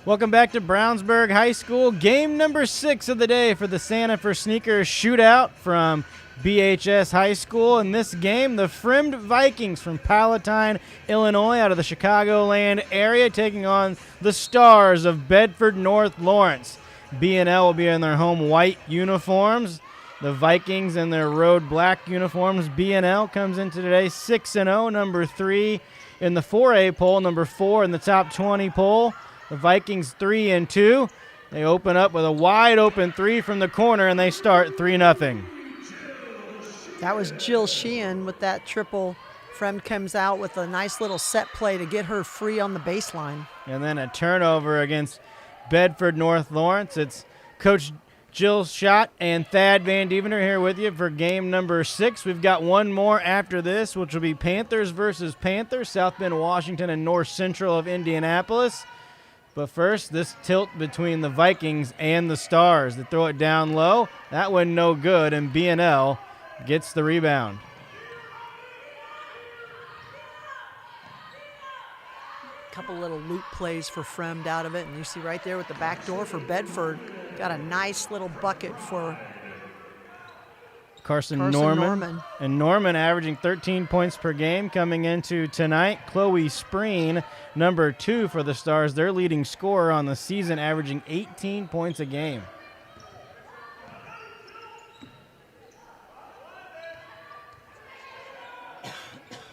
Welcome back to Brownsburg High School. Game number 6 of the day for the Santa for Sneakers Shootout from BHS High School. In this game, the Fremd Vikings from Palatine, Illinois, out of the Chicagoland area, taking on the Stars of Bedford North Lawrence. B&L will be in their home white uniforms. The Vikings in their road black uniforms. B&L comes into today 6-0, number 3 in the 4A poll, number 4 in the top 20 poll. The Vikings 3-2. They open up with a wide open 3 from the corner, and they start 3-0. That was Jill Sheehan with that triple. Fremd comes out with a nice little set play to get her free on the baseline. And then a turnover against Bedford North Lawrence. It's Coach Jill Schott and Thad Van Devener here with you for game number 6. We've got one more after this, which will be Panthers versus Panthers, South Bend, Washington, and North Central of Indianapolis. But first, this tilt between the Vikings and the Stars. They throw it down low. That one no good, and B&L gets the rebound. Couple little loop plays for Fremd out of it, and you see right there with the back door for Bedford. Got a nice little bucket for Carson Norman. And Norman averaging 13 points per game coming into tonight. Chloe Spreen, number 2 for the Stars, their leading scorer on the season, averaging 18 points a game.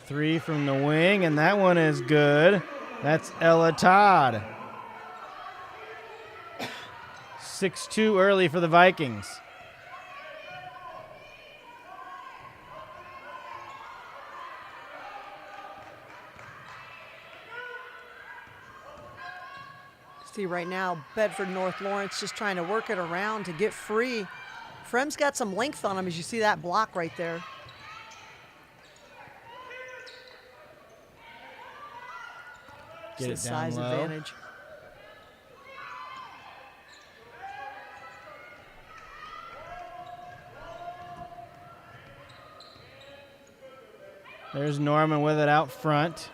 Three from the wing, and that one is good. That's Ella Todd. 6-2 early for the Vikings. See right now, Bedford North Lawrence just trying to work it around to get free. Fremd's got some length on him, as you see that block right there. Get it down size low. Advantage. There's Norman with it out front.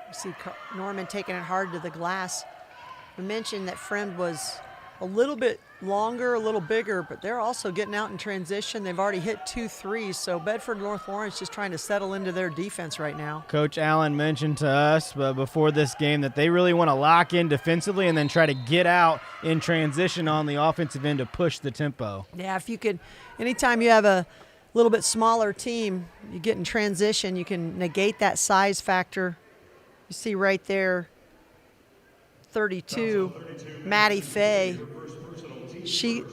You see Norman taking it hard to the glass. We mentioned that Fremd was a little bit longer, a little bigger, but they're also getting out in transition. They've already hit 2 threes, so Bedford North Lawrence just trying to settle into their defense right now. Coach Allen mentioned to us before this game that they really want to lock in defensively and then try to get out in transition on the offensive end to push the tempo. Yeah, if you could, anytime you have a little bit smaller team, you get in transition, you can negate that size factor. You see right there, 32, Maddie Fay. She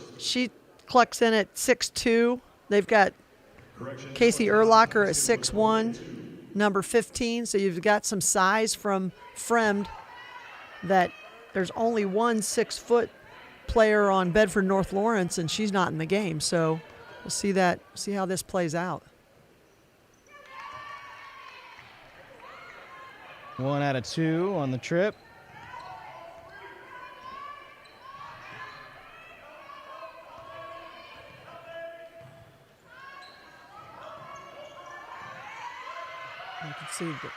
clocks in at 6'2". They've got Casey Erlacher at 6'1", number 15. So you've got some size from Fremd that there's only one 6-foot player on Bedford North Lawrence, and she's not in the game. So we'll see how this plays out. 1 out of 2 on the trip. You can see that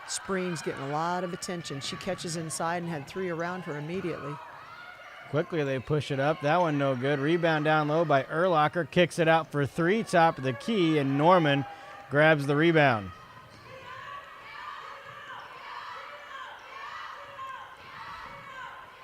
Spreen's getting a lot of attention. She catches inside and had 3 around her immediately. Quickly they push it up. That one no good. Rebound down low by Erlacher. Kicks it out for 3, top of the key, and Norman grabs the rebound.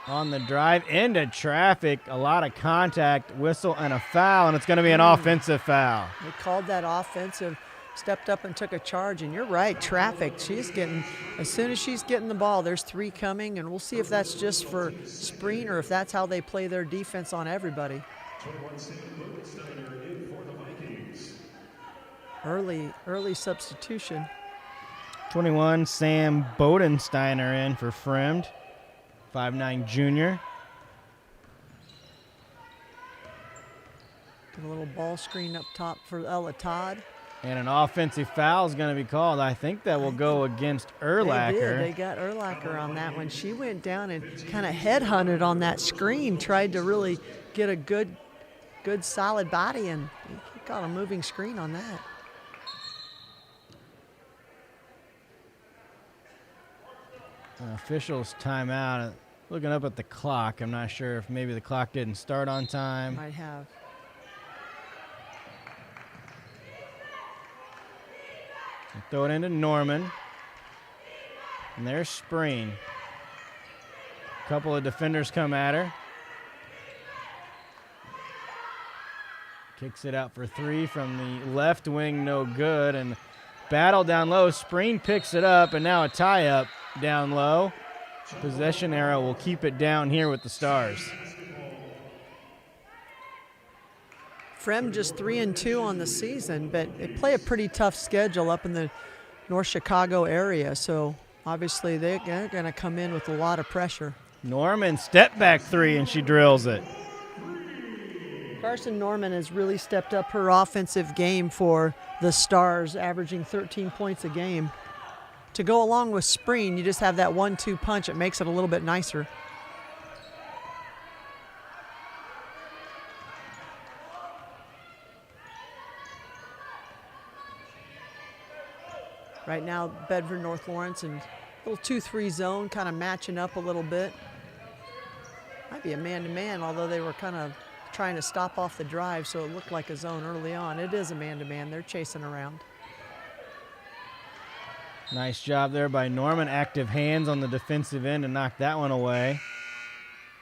On the drive into traffic, a lot of contact, whistle, and a foul, and it's going to be an offensive foul. They called that offensive, stepped up and took a charge, and you're right, traffic. She's getting, as soon as she's getting the ball, there's 3 coming, and we'll see if that's just for Spreen or if that's how they play their defense on everybody. Early substitution. 21, Sam Bodensteiner in for Fremd. 5'9" junior. Get a little ball screen up top for Ella Todd. And an offensive foul is going to be called. I think that will go against Erlacher. They got Erlacher on that one. She went down and kind of headhunted on that screen, tried to really get a good solid body, and he got a moving screen on that. Officials timeout. Looking up at the clock, I'm not sure if maybe the clock didn't start on time. Might have. Throw it into Norman. And there's Spreen. A couple of defenders come at her. Kicks it out for three from the left wing, no good. And battle down low. Spreen picks it up, and now a tie-up down low. Possession arrow will keep it down here with the Stars. Fremd just 3-2 on the season, but they play a pretty tough schedule up in the North Chicago area, so obviously they're going to come in with a lot of pressure. Norman, step back three, and she drills it. Carson Norman has really stepped up her offensive game for the Stars, averaging 13 points a game. To go along with Spreen, you just have that 1-2 punch. It makes it a little bit nicer. Right now, Bedford, North Lawrence, and a little 2-3 zone, kind of matching up a little bit. Might be a man-to-man, although they were kind of trying to stop off the drive, so it looked like a zone early on. It is a man-to-man. They're chasing around. Nice job there by Norman. Active hands on the defensive end to knock that one away.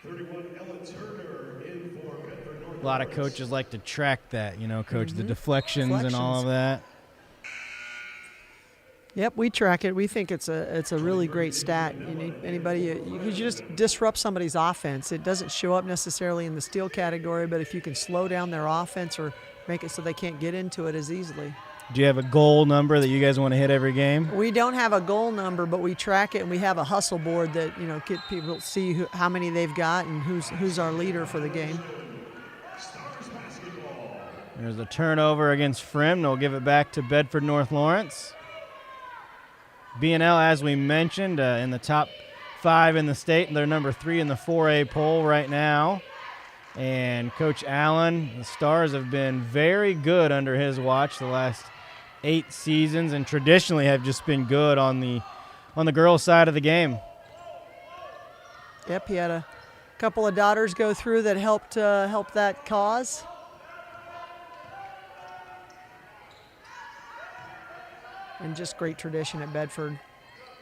31, Ella Turner in for Bedford, North A lot of coaches like to track that, you know, coach, the deflections and all of that. Yep, we track it. We think it's a really great stat. You need anybody, you just disrupt somebody's offense. It doesn't show up necessarily in the steal category, but if you can slow down their offense or make it so they can't get into it as easily. Do you have a goal number that you guys want to hit every game? We don't have a goal number, but we track it, and we have a hustle board that, you know, get people to see how many they've got and who's our leader for the game. There's a turnover against Fremd. They'll give it back to Bedford North Lawrence. B&L, as we mentioned, in the top 5 in the state, and they're number 3 in the 4A poll right now. And Coach Allen, the Stars have been very good under his watch the last 8 seasons, and traditionally have just been good on the girls' side of the game. Yep, he had a couple of daughters go through that helped that cause. And just great tradition at Bedford,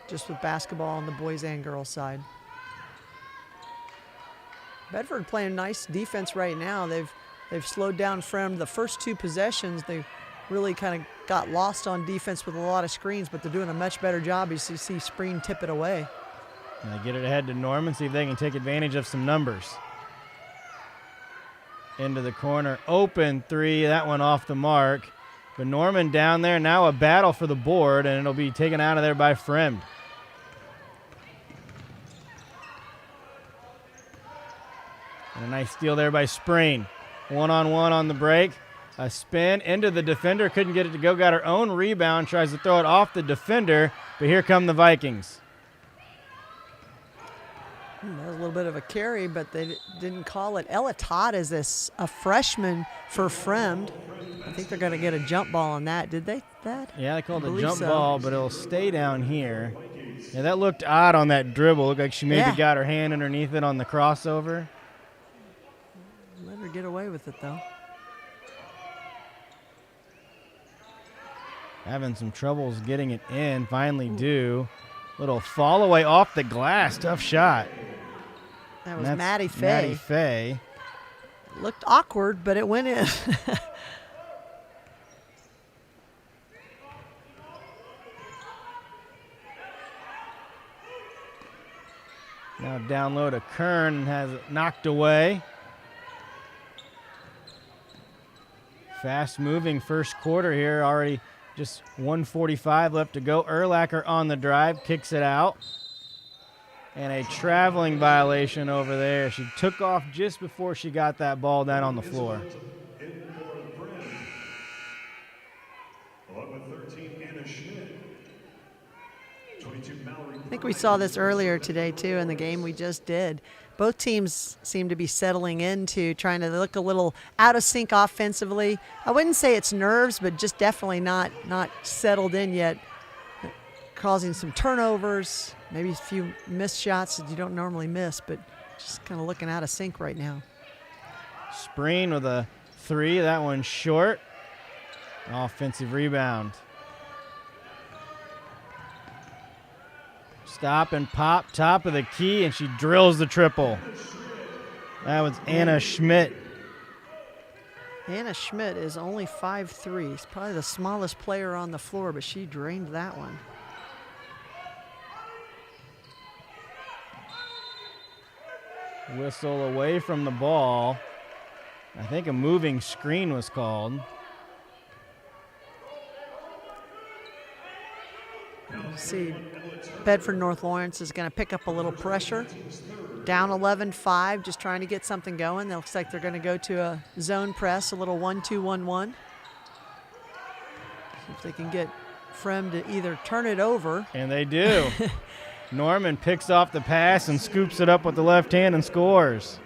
just with basketball on the boys and girls side. Bedford playing nice defense right now. They've slowed down Fremd. The first 2 possessions, they really kind of got lost on defense with a lot of screens, but they're doing a much better job as you see Spreen tip it away. Now get it ahead to Norman, see if they can take advantage of some numbers. Into the corner, open 3, that one off the mark. But Norman down there, now a battle for the board, and it'll be taken out of there by Fremd. And a nice steal there by Spreen. 1-on-1 on the break. A spin into the defender, couldn't get it to go, got her own rebound, tries to throw it off the defender, but here come the Vikings. That was a little bit of a carry, but they didn't call it. Ella Todd is a freshman for Fremd. I think they're going to get a jump ball on that. Did they? Yeah, they called it a jump so. ball, but it'll stay down here. Yeah, that looked odd on that dribble. Looked like she maybe got her hand underneath it on the crossover. Let her get away with it, though. Having some troubles getting it in. Finally do. Little fall away off the glass. Tough shot. That was Maddie Fay. Maddie Fay. Looked awkward, but it went in. Now down low to Kern and has it knocked away. Fast moving first quarter here. Already just 1:45 left to go. Urlacher on the drive, kicks it out. And a traveling violation over there. She took off just before she got that ball down on the floor. I think we saw this earlier today, too, in the game we just did. Both teams seem to be settling into trying to look a little out of sync offensively. I wouldn't say it's nerves, but just definitely not settled in yet. causing some turnovers, maybe a few missed shots that you don't normally miss, but just kind of looking out of sync right now. Spreen with a 3. That one's short. Offensive rebound. Stop and pop, top of the key, and she drills the triple. That was Anna Schmidt. Anna Schmidt is only 5'3". She's probably the smallest player on the floor, but she drained that one. Whistle away from the ball. I think a moving screen was called. You see Bedford North Lawrence is going to pick up a little pressure. Down 11-5, just trying to get something going. It looks like they're going to go to a zone press, a little 1-2-1-1. See if they can get Fremd to either turn it over. And they do. Norman picks off the pass and scoops it up with the left hand and scores.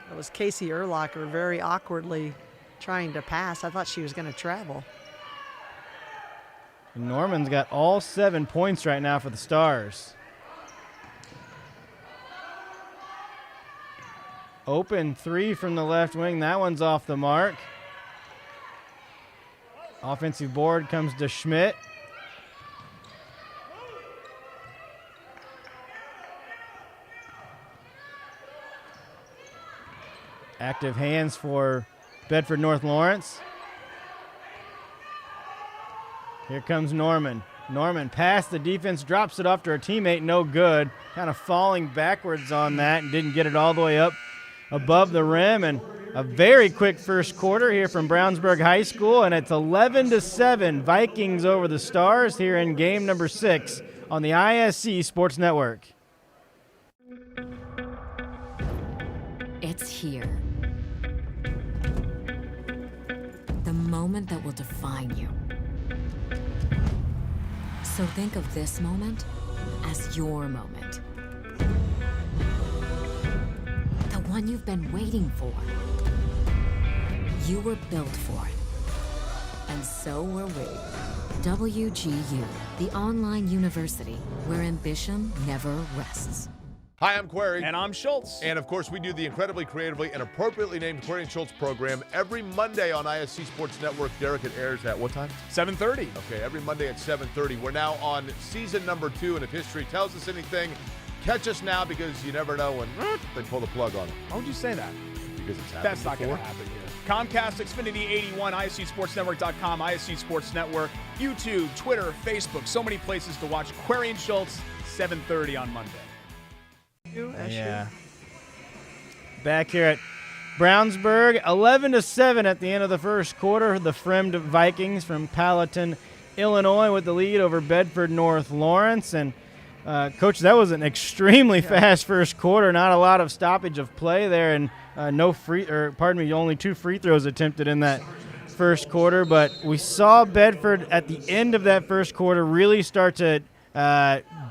That was Casey Erlacher very awkwardly trying to pass. I thought she was going to travel. And Norman's got all 7 points right now for the Stars. Open 3 from the left wing. That one's off the mark. Offensive board comes to Schmidt. Active hands for Bedford North Lawrence. Here comes Norman. Norman past the defense, drops it off to her teammate, no good. Kind of falling backwards on that and didn't get it all the way up above the rim. And a very quick first quarter here from Brownsburg High School, and it's 11-7 Vikings over the Stars here in game number 6 on the ISC Sports Network. It's here. The moment that will define you. So think of this moment as your moment. The one you've been waiting for. You were built for it. And so were we. WGU, the online university where ambition never rests. Hi, I'm Query. And I'm Schultz. And of course, we do the incredibly creatively and appropriately named Query and Schultz program every Monday on ISC Sports Network. Derek, it airs at what time? 7:30. Okay, every Monday at 7:30. We're now on season number 2, and if history tells us anything, catch us now because you never know when they pull the plug on it. Why would you say that? Because it's happened That's not going before. to happen here. Comcast, Xfinity 81, ISCSportsNetwork.com, ISC Sports Network, YouTube, Twitter, Facebook, so many places to watch. Query and Schultz, 7:30 on Monday. Yeah. Back here at Brownsburg, 11-7 at the end of the first quarter. The Fremd Vikings from Palatine, Illinois, with the lead over Bedford North Lawrence. And Coach, that was an extremely fast first quarter. Not a lot of stoppage of play there, and only 2 free throws attempted in that first quarter. But we saw Bedford at the end of that first quarter really start to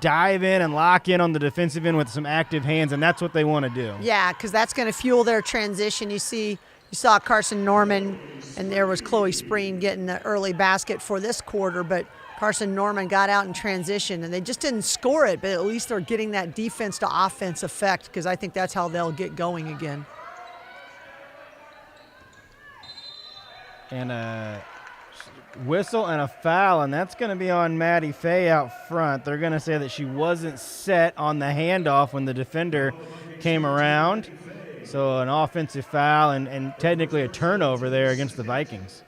dive in and lock in on the defensive end with some active hands, and that's what they want to do. Yeah, because that's going to fuel their transition. You saw Carson Norman, and there was Chloe Spreen getting the early basket for this quarter, but Carson Norman got out in transition, and they just didn't score it, but at least they're getting that defense to offense effect, because I think that's how they'll get going again. And a whistle and a foul, and that's going to be on Maddie Fay out front. They're going to say that she wasn't set on the handoff when the defender came around. So an offensive foul and technically a turnover there against the Vikings.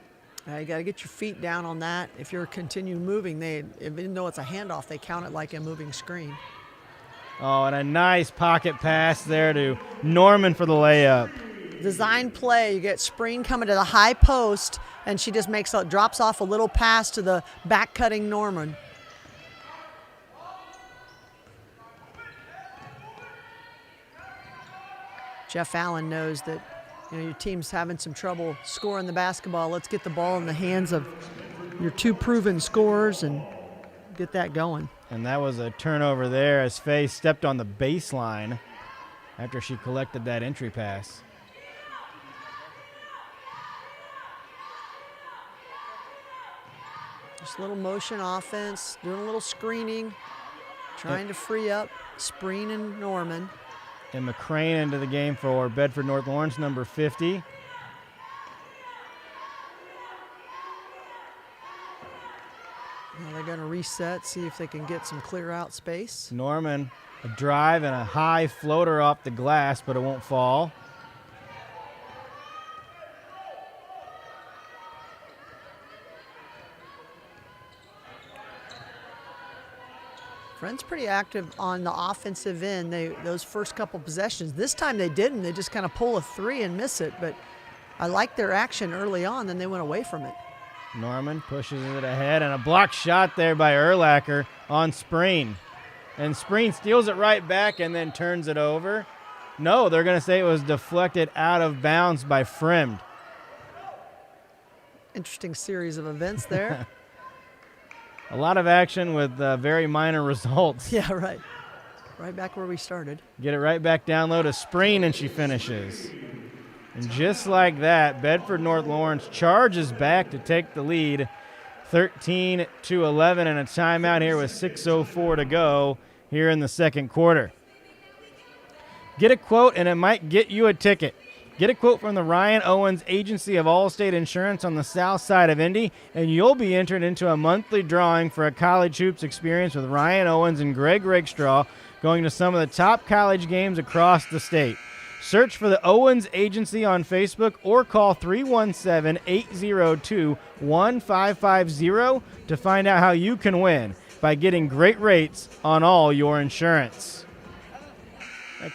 You got to get your feet down on that. If you're continuing moving, even though it's a handoff, they count it like a moving screen. Oh, and a nice pocket pass there to Norman for the layup. Design play. You get Spreen coming to the high post, and she just drops off a little pass to the back-cutting Norman. Jeff Allen knows that your team's having some trouble scoring the basketball. Let's get the ball in the hands of your 2 proven scorers and get that going. And that was a turnover there as Fay stepped on the baseline after she collected that entry pass. Just a little motion offense, doing a little screening, trying to free up Spreen and Norman. And McCrane into the game for Bedford North Lawrence, number 50. Now they're going to reset, see if they can get some clear out space. Norman, a drive and a high floater off the glass, but it won't fall. Fremd's pretty active on the offensive end. Those first couple possessions. This time they didn't. They just kind of pull a three and miss it. But I liked their action early on, then they went away from it. Norman pushes it ahead, and a block shot there by Urlacher on Spreen. And Spreen steals it right back and then turns it over. No, they're going to say it was deflected out of bounds by Fremd. Interesting series of events there. A lot of action with very minor results. Yeah, right. Right back where we started. Get it right back down low to Spreen, and she finishes. And just like that, Bedford North Lawrence charges back to take the lead, 13-11, and a timeout here with 6:04 to go here in the second quarter. Get a quote, and it might get you a ticket. Get a quote from the Ryan Owens Agency of Allstate Insurance on the south side of Indy, and you'll be entered into a monthly drawing for a college hoops experience with Ryan Owens and Greg Rakestraw going to some of the top college games across the state. Search for the Owens Agency on Facebook or call 317-802-1550 to find out how you can win by getting great rates on all your insurance.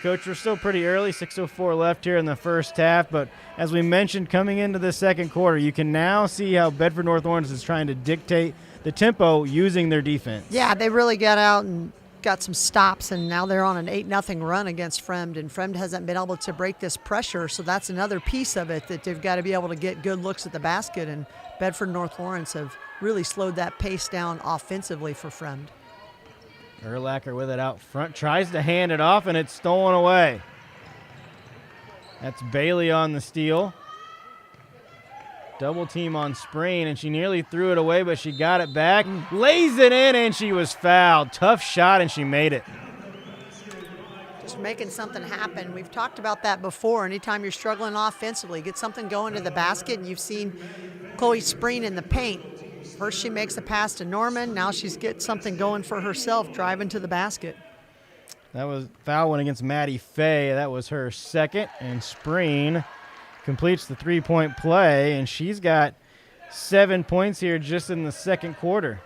Coach, we're still pretty early, 6:04 left here in the first half, but as we mentioned coming into the second quarter, you can now see how Bedford North Lawrence is trying to dictate the tempo using their defense. Yeah, they really got out and got some stops, and now they're on an 8-0 run against Fremd, and Fremd hasn't been able to break this pressure, so that's another piece of it, that they've got to be able to get good looks at the basket, and Bedford North Lawrence have really slowed that pace down offensively for Fremd. Urlacher with it out front, tries to hand it off, and it's stolen away. That's Bailey on the steal. Double team on Spreen, and she nearly threw it away, but she got it back. Lays it in, and she was fouled. Tough shot, and she made it. Just making something happen. We've talked about that before. Anytime you're struggling offensively, get something going to the basket, and you've seen Chloe Spreen in the paint. First she makes a pass to Norman. Now she's getting something going for herself, driving to the basket. That was foul one against Maddie Fay. That was her second, and Spreen completes the three-point play, and she's got 7 points here just in the second quarter.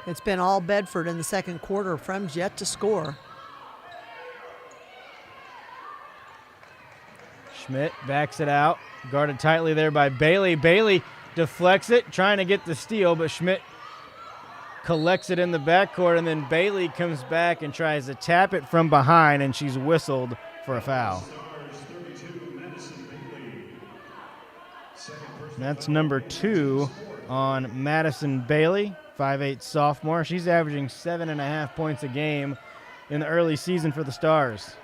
It's been all Bedford in the second quarter. Fremd's yet to score. Schmidt backs it out, guarded tightly there by Bailey. Bailey deflects it, trying to get the steal, but Schmidt collects it in the backcourt, and then Bailey comes back and tries to tap it from behind, and she's whistled for a foul. That's number 2 on Madison Bailey, 5'8" sophomore. She's averaging 7.5 points a game in the early season for the Stars.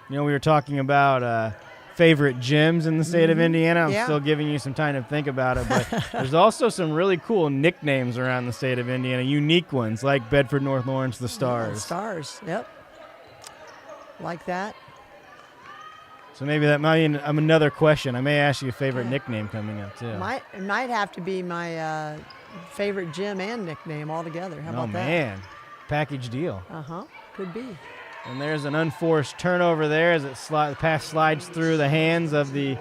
You know, we were talking about favorite gyms in the state of Indiana. I'm still giving you some time to think about it, but there's also some really cool nicknames around the state of Indiana, unique ones like Bedford North Lawrence, the Stars. Stars, yep. Like that. So maybe that might be another question. I may ask you a favorite nickname coming up, too. It might have to be my favorite gym and nickname altogether. How about that? Oh, man. Package deal. Uh-huh. Could be. And there's an unforced turnover there as the pass slides through the hands of the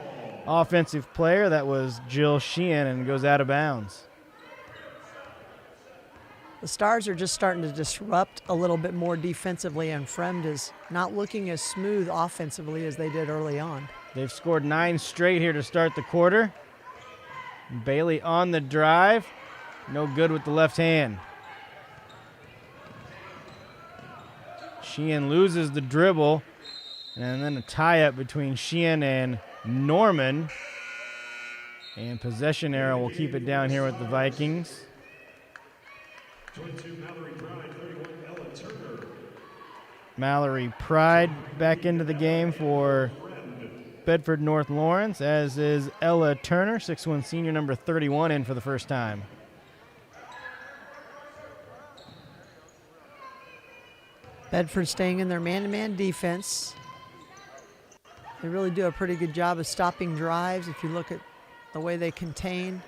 offensive player. That was Jill Sheehan, and goes out of bounds. The Stars are just starting to disrupt a little bit more defensively, and Fremd is not looking as smooth offensively as they did early on. They've scored 9 straight here to start the quarter. Bailey on the drive. No good with the left hand. Sheehan loses the dribble, and then a tie-up between Sheehan and Norman. And possession arrow will keep it down here with the Vikings. 22, Mallory Pride, 31, Ella Turner. Mallory Pride back into the game for Bedford North Lawrence, as is Ella Turner, 6'1" senior, number 31, in for the first time. Bedford staying in their man-to-man defense. They really do a pretty good job of stopping drives if you look at the way they contain.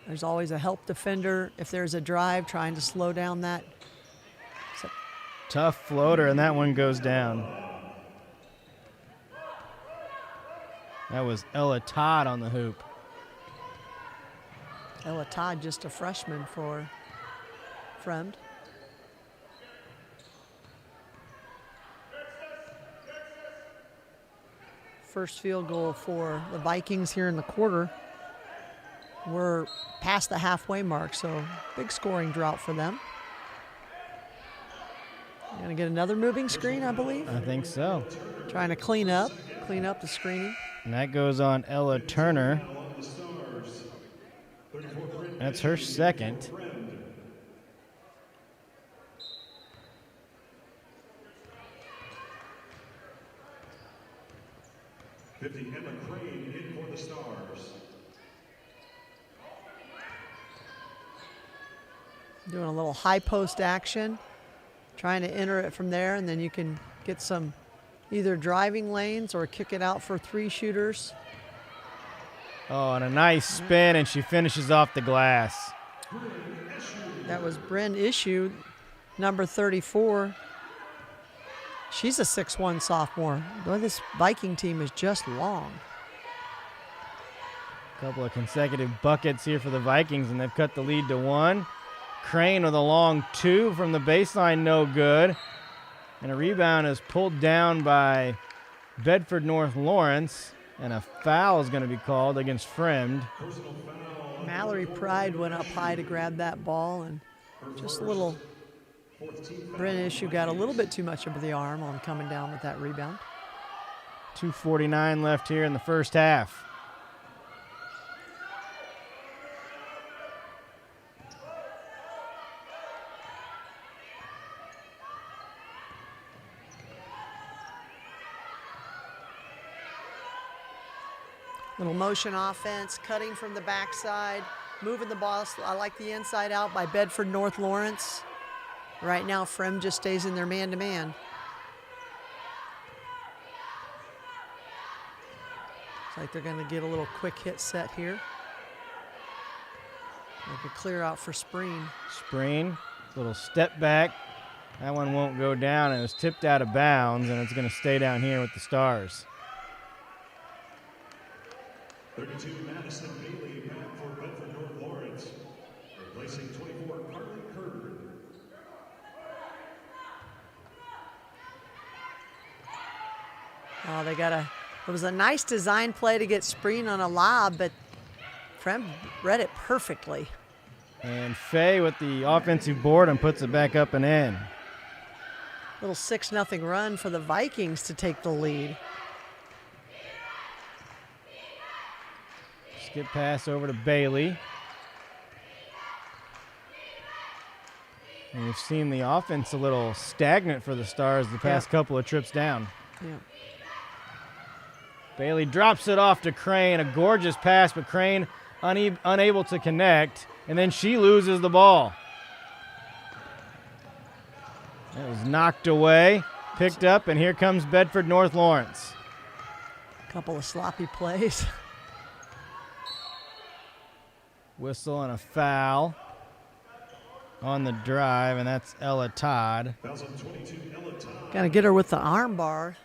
There's always a help defender if there's a drive trying to slow down that. Tough floater, and that one goes down. That was Ella Todd on the hoop. Ella Todd, just a freshman for Fremd. First field goal for the Vikings here in the quarter. We're past the halfway mark, so big scoring drought for them. Going to get another moving screen, I believe. I think so. Trying to clean up the screening. And that goes on Ella Turner. That's her second. Emma Crane in for the Stars. Doing a little high post action, trying to enter it from there, and then you can get some either driving lanes or kick it out for three shooters. Oh, and a nice spin, and she finishes off the glass. That was Bryn Issue, number 34. She's a 6'1" sophomore. Boy, this Viking team is just long. A couple of consecutive buckets here for the Vikings, and they've cut the lead to 1. Crane with a long 2 from the baseline, no good. And a rebound is pulled down by Bedford North Lawrence, and a foul is going to be called against Fremd. Mallory Pride went up high to grab that ball, and just a little Bryn Issue got a little bit too much of the arm on coming down with that rebound. 2:49 left here in the first half. Little motion offense, cutting from the backside, moving the ball. I like the inside out by Bedford North Lawrence. Right now, Fremd just stays in their man-to-man. Looks like they're going to get a little quick hit set here. They could clear out for Spreen. Spreen, little step back. That one won't go down, and it was tipped out of bounds, and it's going to stay down here with the Stars. 32, Madison Bailey back for Bedford North Lawrence. Replacing 24, Carly Kerber. Oh, it was a nice design play to get Spreen on a lob, but Fremd read it perfectly. And Faye with the offensive board and puts it back up and in. Little 6-0 run for the Vikings to take the lead. Skip pass over to Bailey. And we've seen the offense a little stagnant for the Stars the past couple of trips down. Yeah. Bailey drops it off to Crane. A gorgeous pass, but Crane unable to connect. And then she loses the ball. It was knocked away, picked up, and here comes Bedford North Lawrence. Couple of sloppy plays. Whistle and a foul on the drive, and that's Ella Todd. Got to get her with the arm bar.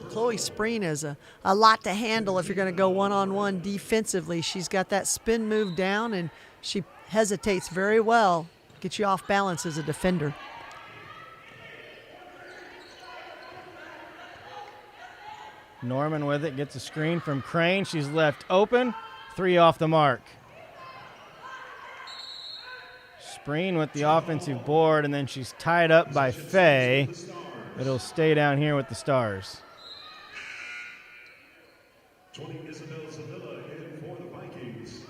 Chloe Spreen is a lot to handle if you're going to go one-on-one defensively. She's got that spin move down, and she hesitates very well. Gets you off balance as a defender. Norman with it, gets a screen from Crane. She's left open. 3 off the mark. Spreen with the offensive board, and then she's tied up by Faye. It'll stay down here with the Stars. 20, Isabel Sevilla in for the Vikings.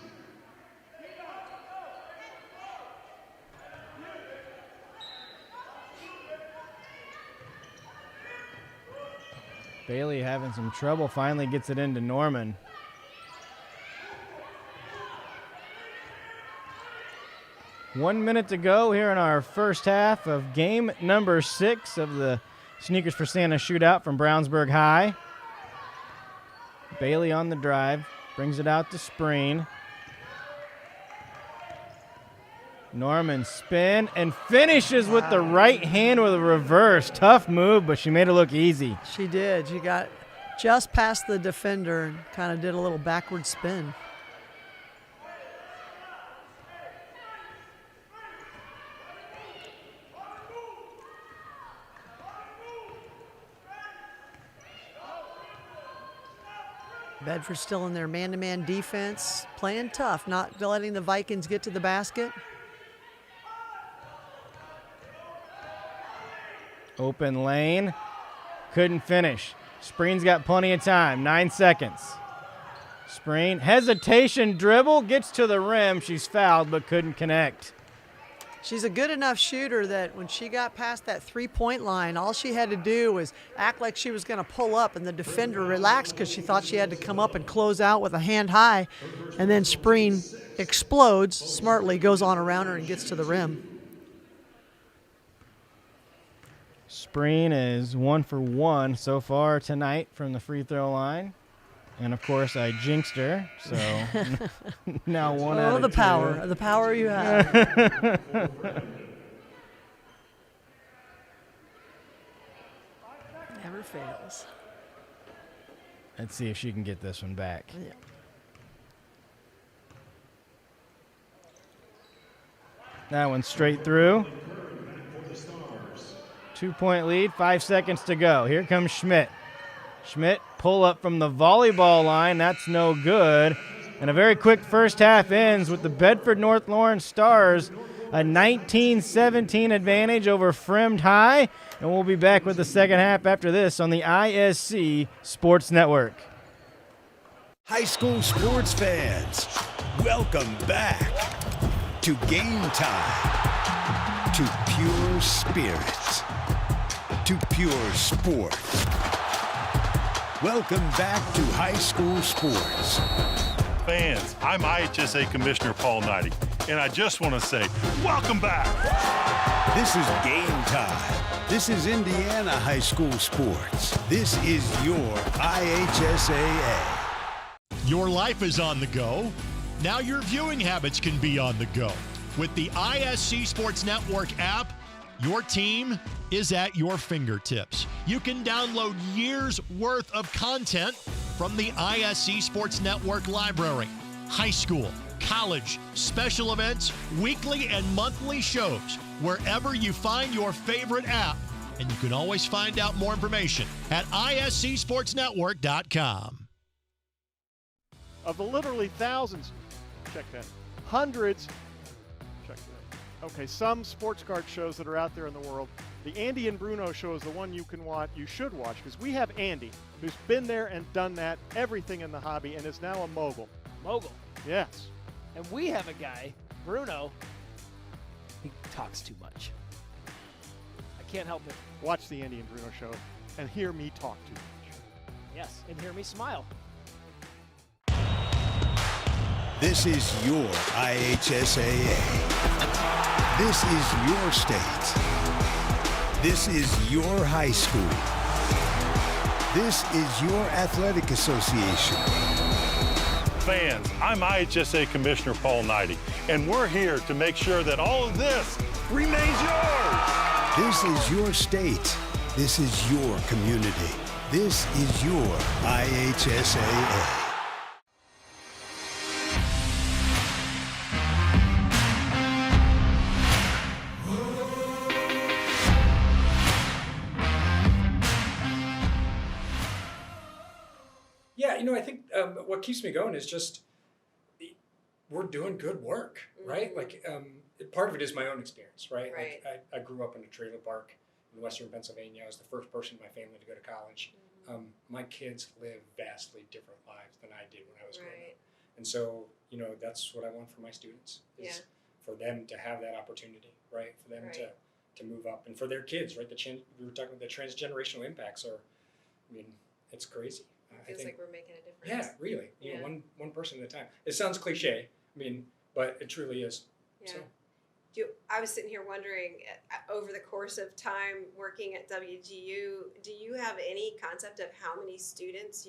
Bailey having some trouble, finally gets it into Norman. One minute to go here in our first half of game number 6 of the Sneakers for Santa shootout from Brownsburg High. Bailey on the drive, brings it out to Spreen. Norman spin and finishes with the right hand with a reverse. Tough move, but she made it look easy. She did. She got just past the defender and kind of did a little backward spin. Bedford still in their man-to-man defense, playing tough, not letting the Vikings get to the basket. Open lane, couldn't finish. Spreen's got plenty of time, 9 seconds. Spreen, hesitation dribble, gets to the rim. She's fouled but couldn't connect. She's a good enough shooter that when she got past that three-point line, all she had to do was act like she was going to pull up, and the defender relaxed because she thought she had to come up and close out with a hand high. And then Spreen explodes smartly, goes on around her and gets to the rim. Spreen is 1 for 1 so far tonight from the free throw line. And, of course, I jinxed her, so now 1 out of 2. The power you have. Never fails. Let's see if she can get this one back. Yeah. That one straight through. 2-point lead, 5 seconds to go. Here comes Schmidt. Schmidt pull up from the volleyball line. That's no good. And a very quick first half ends with the Bedford North Lawrence Stars a 19-17 advantage over Fremd High. And we'll be back with the second half after this on the ISC Sports Network. High school sports fans, welcome back to Game Time, to pure spirits, to pure sport. Welcome back to high school sports. Fans, I'm IHSA Commissioner Paul Knighty, and I just want to say, welcome back. This is Game Time. This is Indiana high school sports. This is your IHSAA. Your life is on the go. Now your viewing habits can be on the go. With the ISC Sports Network app, your team is at your fingertips. You can download years' worth of content from the ISC Sports Network library. High school, college, special events, weekly and monthly shows, wherever you find your favorite app. And you can always find out more information at iscsportsnetwork.com. Of the literally thousands, check that, hundreds, check that. Okay, some sports card shows that are out there in the world. The Andy and Bruno show is the one you should watch, because we have Andy, who's been there and done that, everything in the hobby, and is now a mogul. Mogul. Yes. And we have a guy, Bruno, he talks too much. I can't help it. Watch the Andy and Bruno show and hear me talk too much. Yes, and hear me smile. This is your IHSAA. This is your state. This is your high school. This is your athletic association. Fans, I'm IHSA Commissioner Paul Knighty, and we're here to make sure that all of this remains yours. This is your state. This is your community. This is your IHSAA. Yeah, I think what keeps me going is just we're doing good work, right? Like part of it is my own experience, right? Right. Like I grew up in a trailer park in western Pennsylvania. I was the first person in my family to go to college. My kids live vastly different lives than I did when I was growing up. And so, that's what I want for my students is for them to have that opportunity, right? For them to move up and for their kids, right? We were talking about the transgenerational impacts are, it's crazy. I Feels think, like we're making a difference. yeah, really. You Yeah. know, one person at a time. It sounds cliche. I mean, but it truly is. Yeah. So. I was sitting here wondering, over the course of time working at WGU, do you have any concept of how many students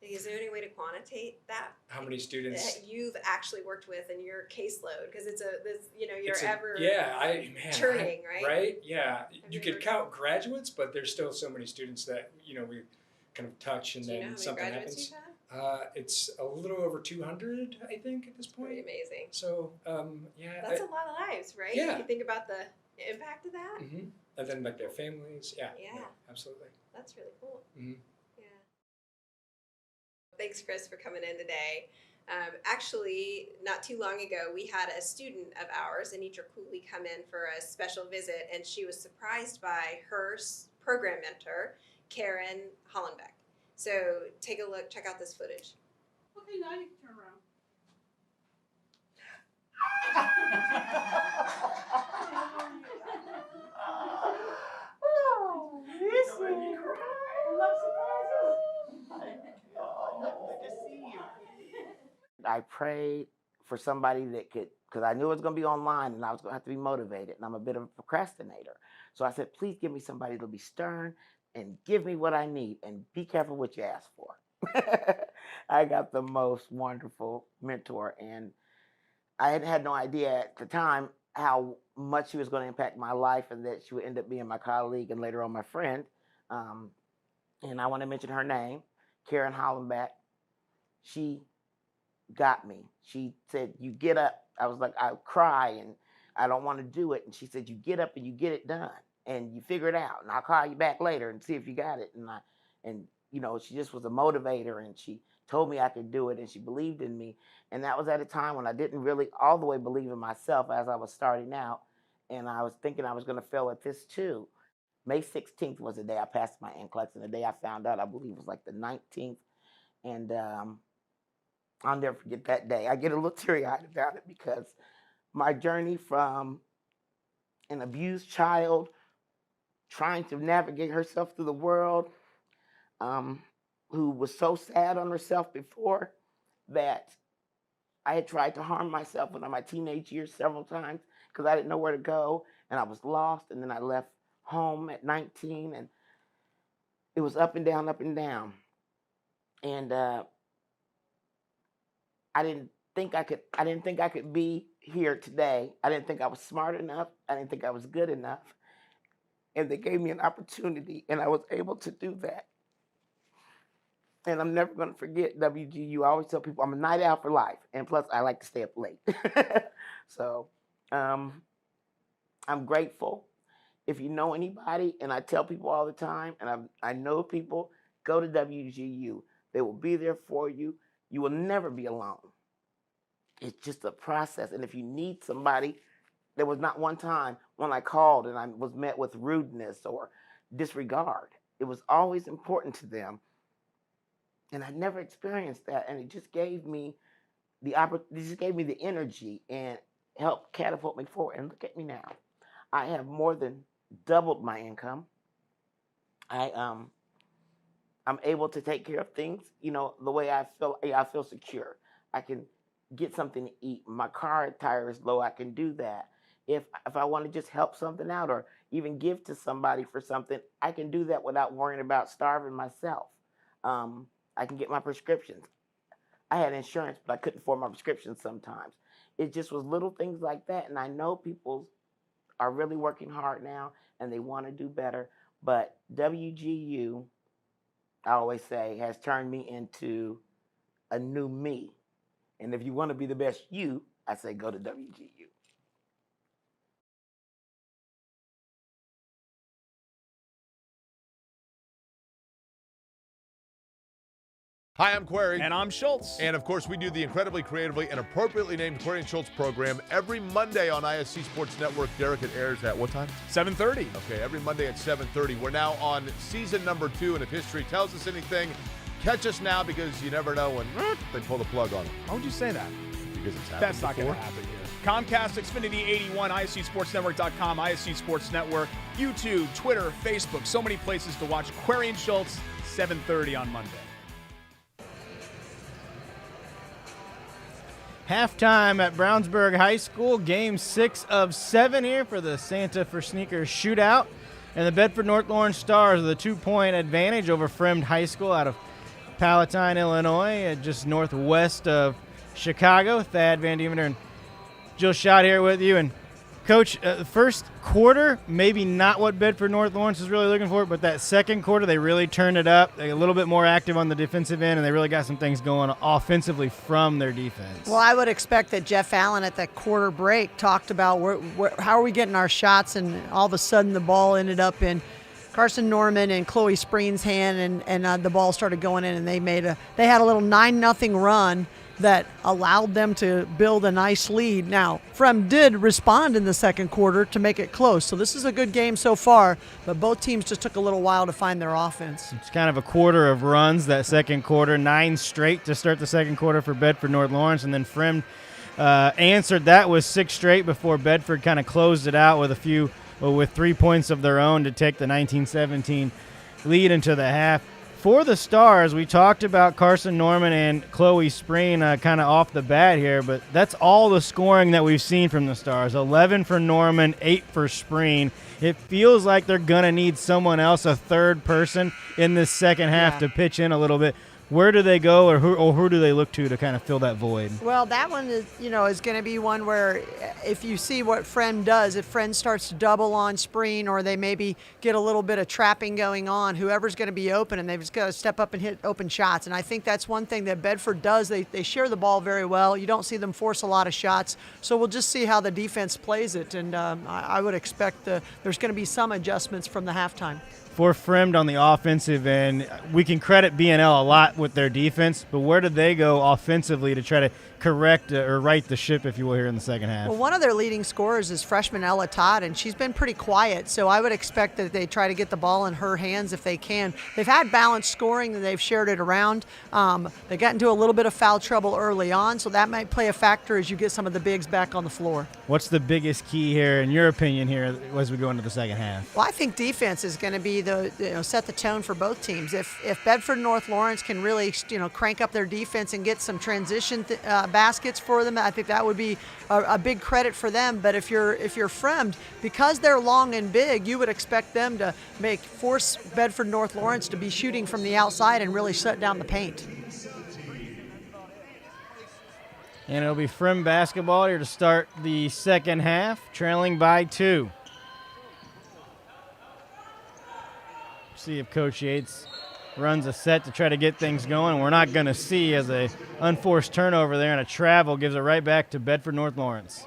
is there any way to quantitate that? How many students that you've actually worked with in your caseload? Because you're it's ever turning, right? Right? Yeah. Have You you could ever- count graduates, but there's still so many students that, we kind of touch and Do you know then how many something graduates happens. you've had? It's a little over 200, I think, at this point. Pretty amazing. So, yeah. That's a lot of lives, right? Yeah. You think about the impact of that. Mm-hmm. And then like their families. Yeah. Yeah. Absolutely. That's really cool. Mm-hmm. Yeah. Thanks, Chris, for coming in today. Actually, not too long ago, we had a student of ours, Anitra Cooley, come in for a special visit, and she was surprised by her program mentor, Karen Hollenbeck. So take a look, check out this footage. Okay, now you can turn around. Oh, listen. I love surprises. Good to see you. I prayed for somebody that could, because I knew it was going to be online and I was going to have to be motivated, and I'm a bit of a procrastinator. So I said, please give me somebody that'll be stern and give me what I need, and be careful what you ask for. I got the most wonderful mentor, and I had no idea at the time how much she was going to impact my life, and that she would end up being my colleague and later on my friend. And I want to mention her name, Karen Hollenbeck. She got me. She said, you get up. I was like, I cry and I don't want to do it. And she said, you get up and you get it done and you figure it out. And I'll call you back later and see if you got it. And she just was a motivator, and she told me I could do it, and she believed in me. And that was at a time when I didn't really all the way believe in myself as I was starting out. And I was thinking I was going to fail at this too. May 16th was the day I passed my NCLEX, and the day I found out, I believe it was like the 19th. And I'll never forget that day. I get a little teary-eyed about it because my journey from an abused child trying to navigate herself through the world, who was so sad on herself before that I had tried to harm myself in my teenage years several times because I didn't know where to go, and I was lost. And then I left home at 19, and it was up and down, up and down. And I didn't think I could be here today. I didn't think I was smart enough. I didn't think I was good enough. And they gave me an opportunity, and I was able to do that. And I'm never going to forget WGU. I always tell people I'm a night owl for life. And plus, I like to stay up late. So I'm grateful. If you know anybody, and I tell people all the time, and I know people, go to WGU. They will be there for you. You will never be alone. It's just a process. And if you need somebody, there was not one time when I called and I was met with rudeness or disregard. It was always important to them. And I never experienced that. And it just gave me the energy and helped catapult me forward. And look at me now. I have more than doubled my income. I'm able to take care of things, the way I feel secure. I can get something to eat. My car tire is low. I can do that. If I want to just help something out or even give to somebody for something, I can do that without worrying about starving myself. I can get my prescriptions. I had insurance, but I couldn't afford my prescriptions sometimes. It just was little things like that. And I know people are really working hard now and they want to do better. But WGU, I always say, has turned me into a new me. And if you want to be the best you, I say go to WGU. Hi, I'm Query. And I'm Schultz. And of course, we do the incredibly creatively and appropriately named Query and Schultz program every Monday on ISC Sports Network. Derek, it airs at what time? 7:30. Okay, every Monday at 7:30. We're now on season number 2, and if history tells us anything, catch us now because you never know when they pull the plug on it. Why would you say that? Because it's happened That's not before. going to happen here. Comcast, Xfinity 81, ISCSportsNetwork.com, ISC Sports Network, YouTube, Twitter, Facebook, so many places to watch Query and Schultz 7:30 on Monday. Halftime at Brownsburg High School, game 6 of 7 here for the Santa for Sneakers shootout. And the Bedford North Lawrence Stars with a 2-point advantage over Fremd High School out of Palatine, Illinois, just northwest of Chicago. Thad Van Diemeter and Jill Schott here with you. And Coach, first quarter, maybe not what Bedford North Lawrence is really looking for, but that second quarter, they really turned it up. They're a little bit more active on the defensive end, and they really got some things going offensively from their defense. Well, I would expect that Jeff Allen at that quarter break talked about how are we getting our shots, and all of a sudden the ball ended up in Carson Norman and Chloe Spreen's hand, and the ball started going in, and they had a little 9-0 run that allowed them to build a nice lead. Now, Fremd did respond in the second quarter to make it close, so this is a good game so far, but both teams just took a little while to find their offense. It's kind of a quarter of runs that second quarter, 9 straight to start the second quarter for Bedford North Lawrence, and then Fremd answered that with 6 straight before Bedford kind of closed it out with 3 points of their own to take the 19-17 lead into the half. For the Stars, we talked about Carson Norman and Chloe Spreen kind of off the bat here, but that's all the scoring that we've seen from the Stars. 11 for Norman, 8 for Spreen. It feels like they're going to need someone else, a third person, in this second half to pitch in a little bit. Where do they go, or who do they look to kind of fill that void? Well, that one is going to be one where if you see what Fremd does, if Fremd starts to double on Spreen, or they maybe get a little bit of trapping going on, whoever's going to be open, and they've just got to step up and hit open shots. And I think that's one thing that Bedford does. They share the ball very well. You don't see them force a lot of shots. So we'll just see how the defense plays it. And I would expect there's going to be some adjustments from the halftime. For Fremd on the offensive end, we can credit BNL a lot with their defense, but where did they go offensively to try to correct or right the ship, if you will, here in the second half? Well, one of their leading scorers is freshman Ella Todd, and she's been pretty quiet, so I would expect that they try to get the ball in her hands if they can. They've had balanced scoring, and they've shared it around. They got into a little bit of foul trouble early on, so that might play a factor as you get some of the bigs back on the floor. What's the biggest key here, in your opinion, here as we go into the second half? Well, I think defense is going to be set the tone for both teams. If Bedford North Lawrence can really crank up their defense and get some transition baskets for them, I think that would be a big credit for them. But if you're Fremd, because they're long and big, you would expect them to force Bedford North Lawrence to be shooting from the outside and really shut down the paint. And it'll be Fremd basketball here to start the second half, trailing by 2. See if Coach Yates runs a set to try to get things going. We're not going to see, as a unforced turnover there and a travel gives it right back to Bedford North Lawrence.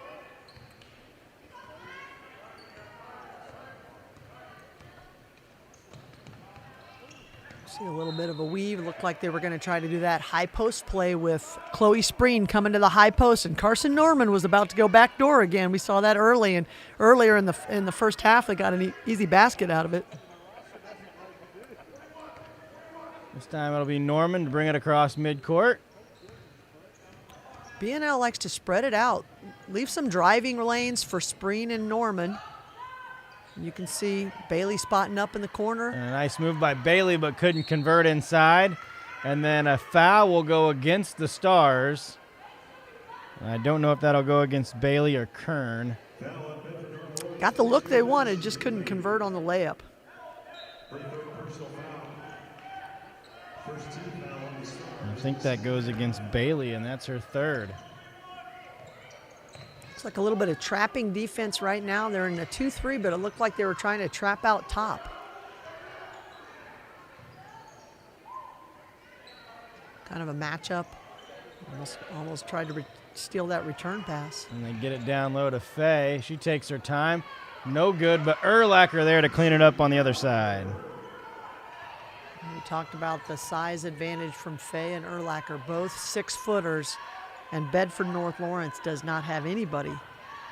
See a little bit of a weave. It looked like they were going to try to do that high post play with Chloe Spreen coming to the high post, and Carson Norman was about to go back door again. We saw that earlier in the first half. They got an easy basket out of it. This time it'll be Norman to bring it across midcourt. BNL likes to spread it out. Leave some driving lanes for Spreen and Norman. You can see Bailey spotting up in the corner. And a nice move by Bailey, but couldn't convert inside. And then a foul will go against the Stars. I don't know if that'll go against Bailey or Kern. Got the look they wanted, just couldn't convert on the layup. I think that goes against Bailey, and that's her third. Looks like a little bit of trapping defense right now. They're in a 2-3, but it looked like they were trying to trap out top. Kind of a matchup. Almost tried to steal that return pass. And they get it down low to Faye. She takes her time. No good, but Erlacher there to clean it up on the other side. We talked about the size advantage from Faye and Erlacher, both 6-footers, and Bedford North Lawrence does not have anybody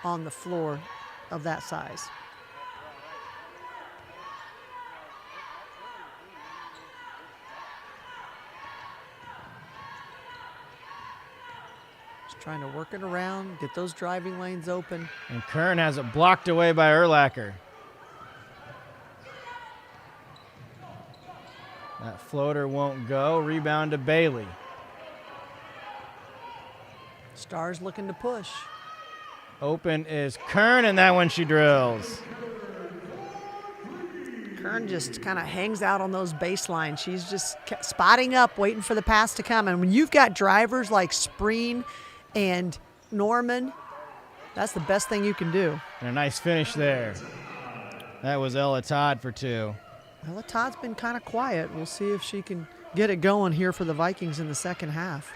on the floor of that size. Just trying to work it around, get those driving lanes open. And Kern has it blocked away by Erlacher. That floater won't go. Rebound to Bailey. Stars looking to push. Open is Kern, and that one she drills. Kern just kind of hangs out on those baselines. She's just spotting up, waiting for the pass to come. And when you've got drivers like Spreen and Norman, that's the best thing you can do. And a nice finish there. That was Ella Todd for 2. Ella Todd's been kind of quiet. We'll see if she can get it going here for the Vikings in the second half.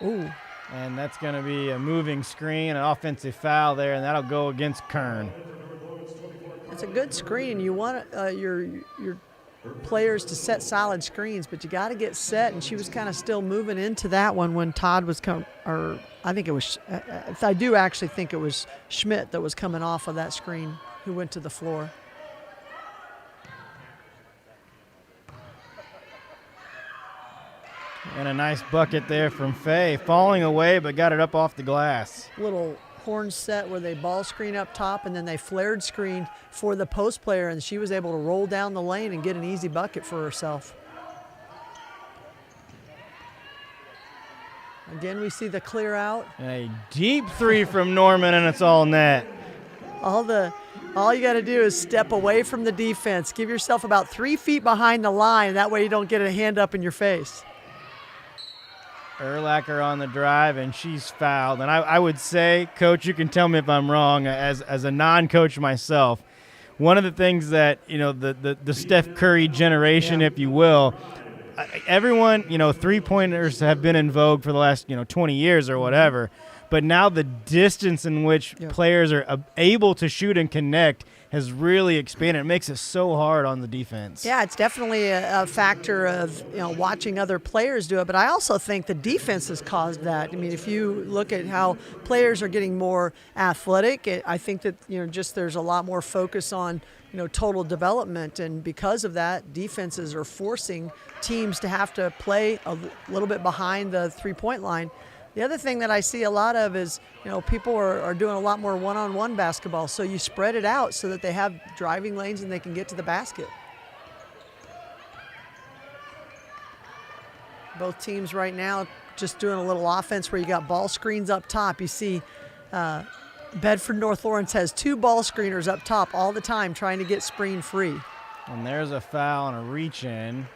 Ooh. And that's going to be a moving screen, an offensive foul there, and that'll go against Kern. It's a good screen. You want your players to set solid screens, but you got to get set, and she was kind of still moving into that one when Todd was or I think it was, I do actually think it was Schmidt that was coming off of that screen who went to the floor. And a nice bucket there from Faye. Falling away, but got it up off the glass. Little horn set where they ball screen up top, and then they flared screen for the post player, and she was able to roll down the lane and get an easy bucket for herself. Again, we see the clear out. And a deep 3 from Norman, and it's all net. All you got to do is step away from the defense. Give yourself about 3 feet behind the line. That way you don't get a hand up in your face. Urlacher on the drive, and she's fouled. And I would say, Coach, you can tell me if I'm wrong, as a non-coach myself, one of the things that, the Steph Curry generation, if you will, everyone, three-pointers have been in vogue for the last, 20 years or whatever. But now the distance in which players are able to shoot and connect has really expanded. It makes it so hard on the defense. Yeah, it's definitely a factor of watching other players do it. But I also think the defense has caused that. I mean, if you look at how players are getting more athletic, I think that just there's a lot more focus on total development, and because of that, defenses are forcing teams to have to play a little bit behind the three-point line. The other thing that I see a lot of is, people are doing a lot more one-on-one basketball. So you spread it out so that they have driving lanes and they can get to the basket. Both teams right now just doing a little offense where you got ball screens up top. You see Bedford North Lawrence has 2 ball screeners up top all the time trying to get Spreen free. And there's a foul and a reach-in.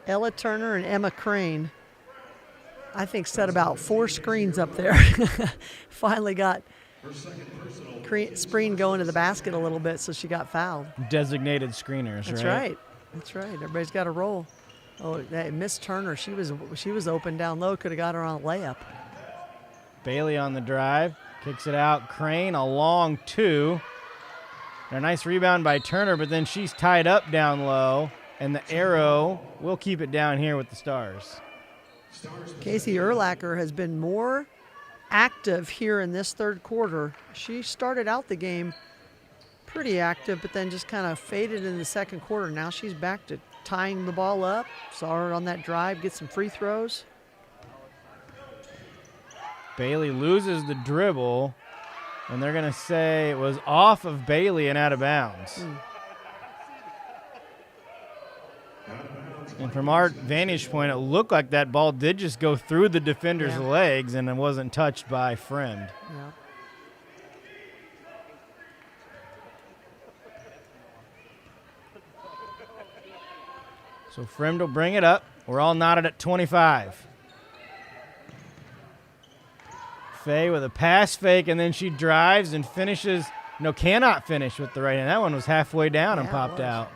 Ella Turner and Emma Crane, I think, set about 4 screens up there. Finally got Spreen going to the basket a little bit, so she got fouled. Designated screeners, That's right. That's right. Everybody's got a roll. Oh, Miss Turner, she was open down low, could have got her on a layup. Bailey on the drive, kicks it out. Crane, a long 2. And a nice rebound by Turner, but then she's tied up down low, and the arrow will keep it down here with the Stars. Casey Urlacher has been more active here in this third quarter. She started out the game pretty active, but then just kind of faded in the second quarter. Now she's back to tying the ball up. Saw her on that drive get some free throws. Bailey loses the dribble, and they're going to say it was off of Bailey and out of bounds. And from our vantage point, it looked like that ball did just go through the defender's legs, and it wasn't touched by Fremd. Yeah. So Fremd will bring it up. We're all knotted at 25. Faye with a pass fake, and then she drives and finishes. Cannot finish with the right hand. That one was halfway down and popped out.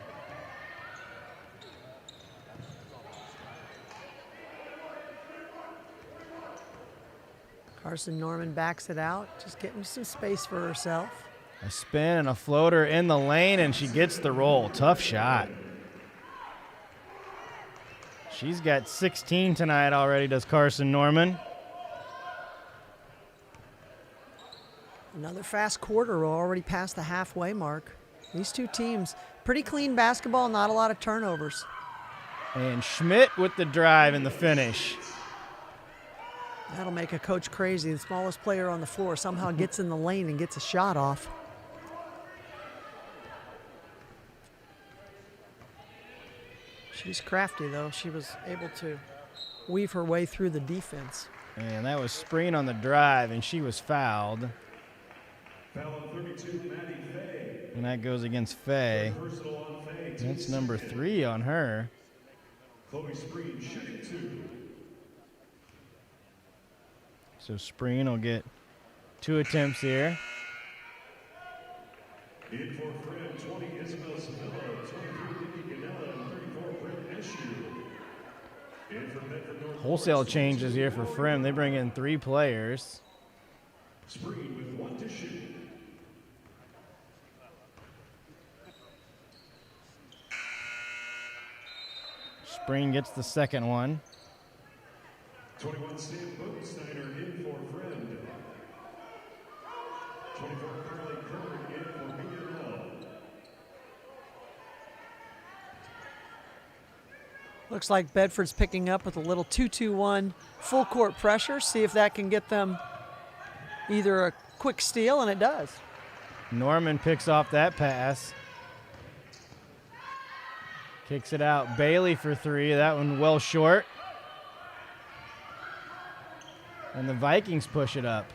Carson Norman backs it out, just getting some space for herself. A spin and a floater in the lane, and she gets the roll. Tough shot. She's got 16 tonight already, does Carson Norman. Another fast quarter. We're already past the halfway mark. These two teams, pretty clean basketball, not a lot of turnovers. And Schmidt with the drive and the finish. That'll make a coach crazy. The smallest player on the floor somehow gets in the lane and gets a shot off. She's crafty, though. She was able to weave her way through the defense. And that was Spreen on the drive, and she was fouled. Foul on 32, Maddie Fay. And that goes against Fay. Personal on Fay. That's number 3 on her. Chloe Spreen shooting 2. So Spreen will get 2 attempts here. In for Fremd, 20, Isabel Sevilla, 23, Nikki Ganella, and 34, Brent Eshu. In for Bedford North. Wholesale changes here for Fremd. They bring in 3 players. Spreen with 1 to shoot. Spreen gets the second one. 21, Sam Bodensteiner in for Fremd. 24, Carly Kerr in for BNL. Looks like Bedford's picking up with a little 2-2-1 full court pressure. See if that can get them either a quick steal, and it does. Norman picks off that pass. Kicks it out. Bailey for 3. That one well short. And the Vikings push it up.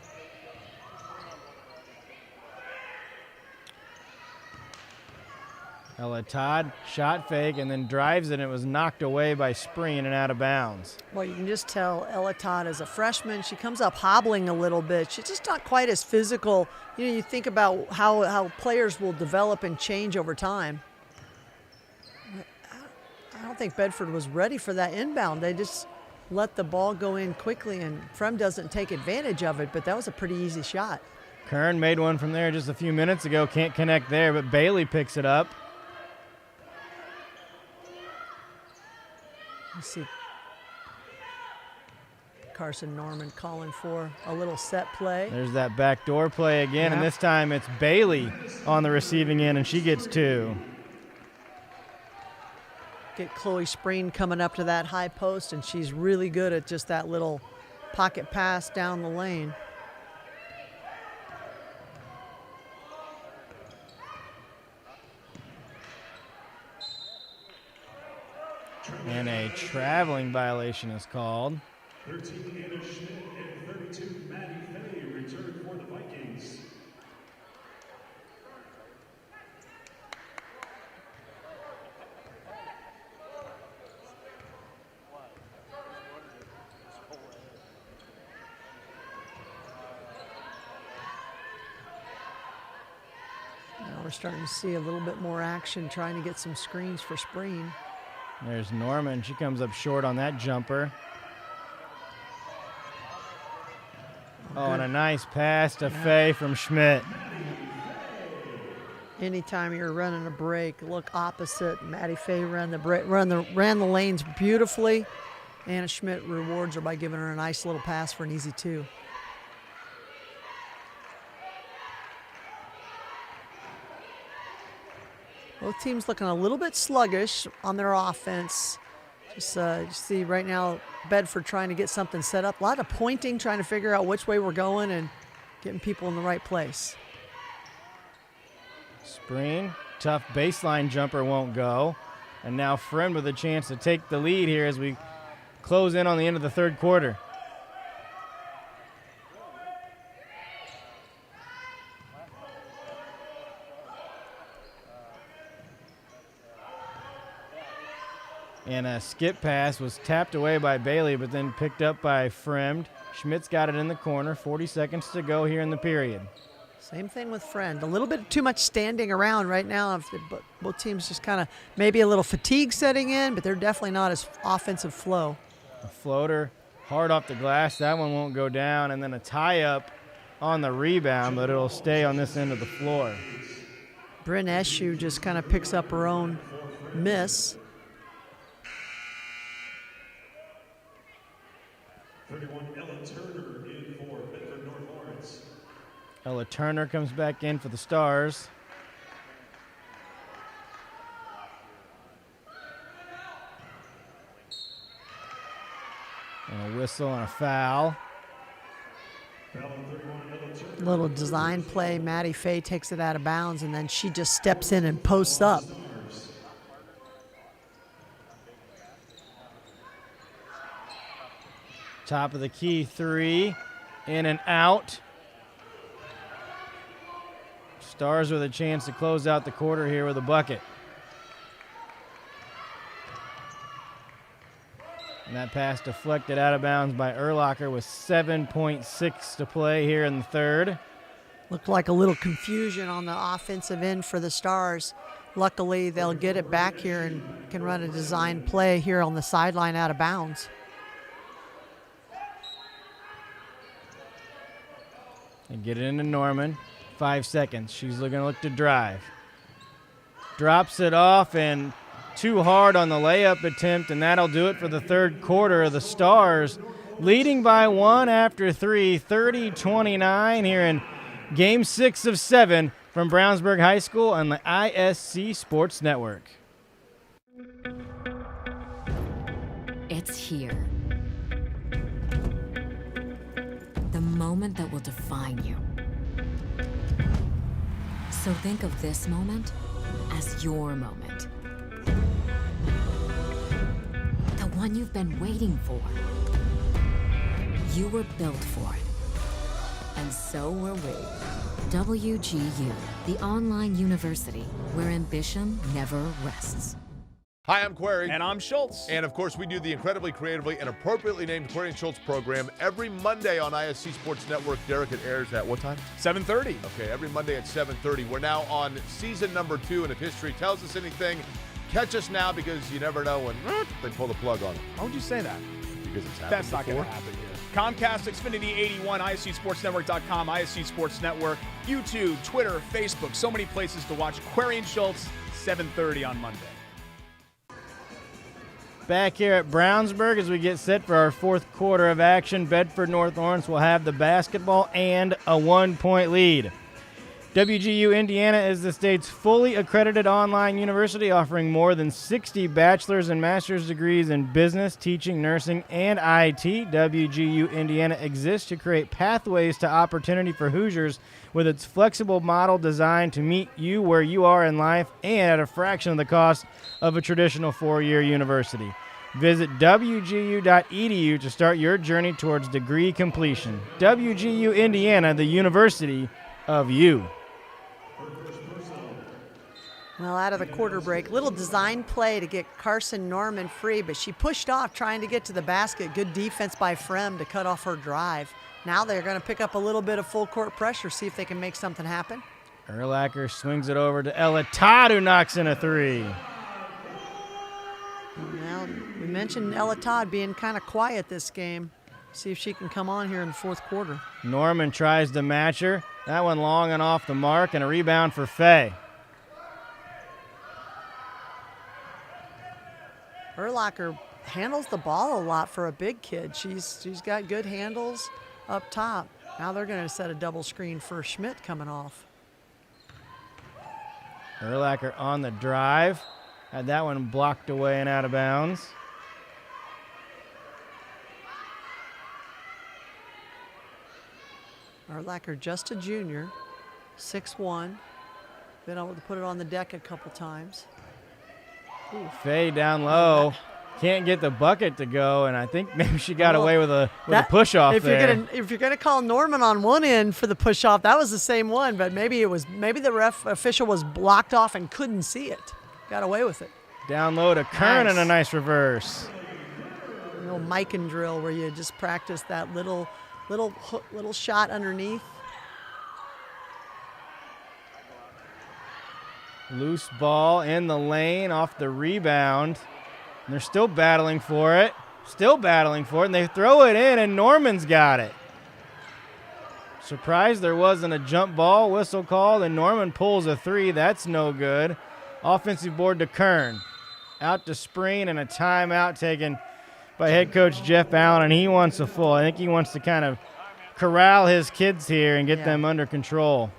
Ella Todd shot fake and then drives it, and it was knocked away by Spreen and out of bounds. Well, you can just tell Ella Todd is a freshman. She comes up hobbling a little bit. She's just not quite as physical. You know, you think about how players will develop and change over time. I don't think Bedford was ready for that inbound. They just let the ball go in quickly, and Fremd doesn't take advantage of it, but that was a pretty easy shot. Kern made one from there just a few minutes ago. Can't connect there, but Bailey picks it up. Let's see. Carson Norman calling for a little set play. There's that backdoor play again, and this time it's Bailey on the receiving end, and she gets 2. Get Chloe Spreen coming up to that high post, and she's really good at just that little pocket pass down the lane. And a traveling violation is called. 13, Anna Schmidt, and 32, Maddie Fay return for the Vikings. Now we're starting to see a little bit more action, trying to get some screens for Spreen. There's Norman. She comes up short on that jumper. Oh, and a nice pass to Fay from Schmidt. Anytime you're running a break, look opposite. Maddie Fay ran the lanes beautifully. Anna Schmidt rewards her by giving her a nice little pass for an easy 2. Both teams looking a little bit sluggish on their offense. Just you see right now Bedford trying to get something set up. A lot of pointing, trying to figure out which way we're going and getting people in the right place. Spreen, tough baseline jumper won't go. And now Fremd with a chance to take the lead here as we close in on the end of the third quarter. And a skip pass was tapped away by Bailey, but then picked up by Fremd. Schmidt's got it in the corner. 40 seconds to go here in the period. Same thing with Fremd. A little bit too much standing around right now. But both teams just kind of maybe a little fatigue setting in, but they're definitely not as offensive flow. A floater hard off the glass. That one won't go down. And then a tie-up on the rebound, but it'll stay on this end of the floor. Bryn Eshu just kind of picks up her own miss. 31, Ella Turner in for Bedford North Lawrence. Ella Turner comes back in for the Stars. And a whistle and a foul. Little design play. Maddie Fay takes it out of bounds, and then she just steps in and posts up. Top of the key three, in and out. Stars with a chance to close out the quarter here with a bucket. And that pass deflected out of bounds by Urlacher with 7.6 to play here in the third. Looked like a little confusion on the offensive end for the Stars. Luckily, they'll get it back here and can run a design play here on the sideline out of bounds. And get it into Norman. 5 seconds. She's going to look to drive. Drops it off and too hard on the layup attempt, and that'll do it for the third quarter. The Stars leading by one after three, 30-29 here in Game 6 of 7 from Brownsburg High School on the ISC Sports Network. It's here. The moment that will define you. So think of this moment as your moment. The one you've been waiting for. You were built for it. And so were we. WGU, the online university where ambition never rests. Hi, I'm Query. And I'm Schultz. And of course, we do the incredibly creatively and appropriately named Query and Schultz program every Monday on ISC Sports Network. Derek, it airs at what time? 7:30. Okay, every Monday at 7:30. We're now on season number 2, and if history tells us anything, catch us now because you never know when they pull the plug on it. Why would you say that? Because it's happened That's not before. going to happen here. Comcast, Xfinity 81, ISCSportsNetwork.com, ISC Sports Network, YouTube, Twitter, Facebook, so many places to watch Query and Schultz, 7:30 on Monday. Back here at Brownsburg as we get set for our fourth quarter of action. Bedford North Lawrence will have the basketball and a 1-point lead. WGU Indiana is the state's fully accredited online university offering more than 60 bachelor's and master's degrees in business, teaching, nursing, and IT. WGU Indiana exists to create pathways to opportunity for Hoosiers with its flexible model designed to meet you where you are in life and at a fraction of the cost of a traditional four-year university. Visit WGU.edu to start your journey towards degree completion. WGU Indiana, the university of you. Well, out of the quarter break, little design play to get Carson Norman free, but she pushed off trying to get to the basket. Good defense by Fremd to cut off her drive. Now they're going to pick up a little bit of full court pressure, see if they can make something happen. Urlacher swings it over to Ella Todd, who knocks in a three. Well, we mentioned Ella Todd being kind of quiet this game. See if she can come on here in the fourth quarter. Norman tries to match her. That one long and off the mark, and a rebound for Faye. Urlacher handles the ball a lot for a big kid. She's got good handles up top. Now they're going to set a double screen for Schmidt coming off. Urlacher on the drive. Had that one blocked away and out of bounds. Urlacher, just a junior, 6'1". Been able to put it on the deck a couple times. Ooh. Faye down low. Can't get the bucket to go, and I think maybe she got away with a push-off there. If you're gonna call Norman on one end for the push-off, that was the same one, but maybe the ref official was blocked off and couldn't see it. Got away with it. Down low to Kern and a nice reverse. A little Mikan drill where you just practice that little shot underneath. Loose ball in the lane off the rebound. And they're still battling for it. And they throw it in, and Norman's got it. Surprised there wasn't a jump ball. Whistle called, and Norman pulls a three. That's no good. Offensive board to Kern. Out to Spreen, and a timeout taken by head coach Jeff Allen, and he wants a full. I think he wants to kind of corral his kids here and get them under control.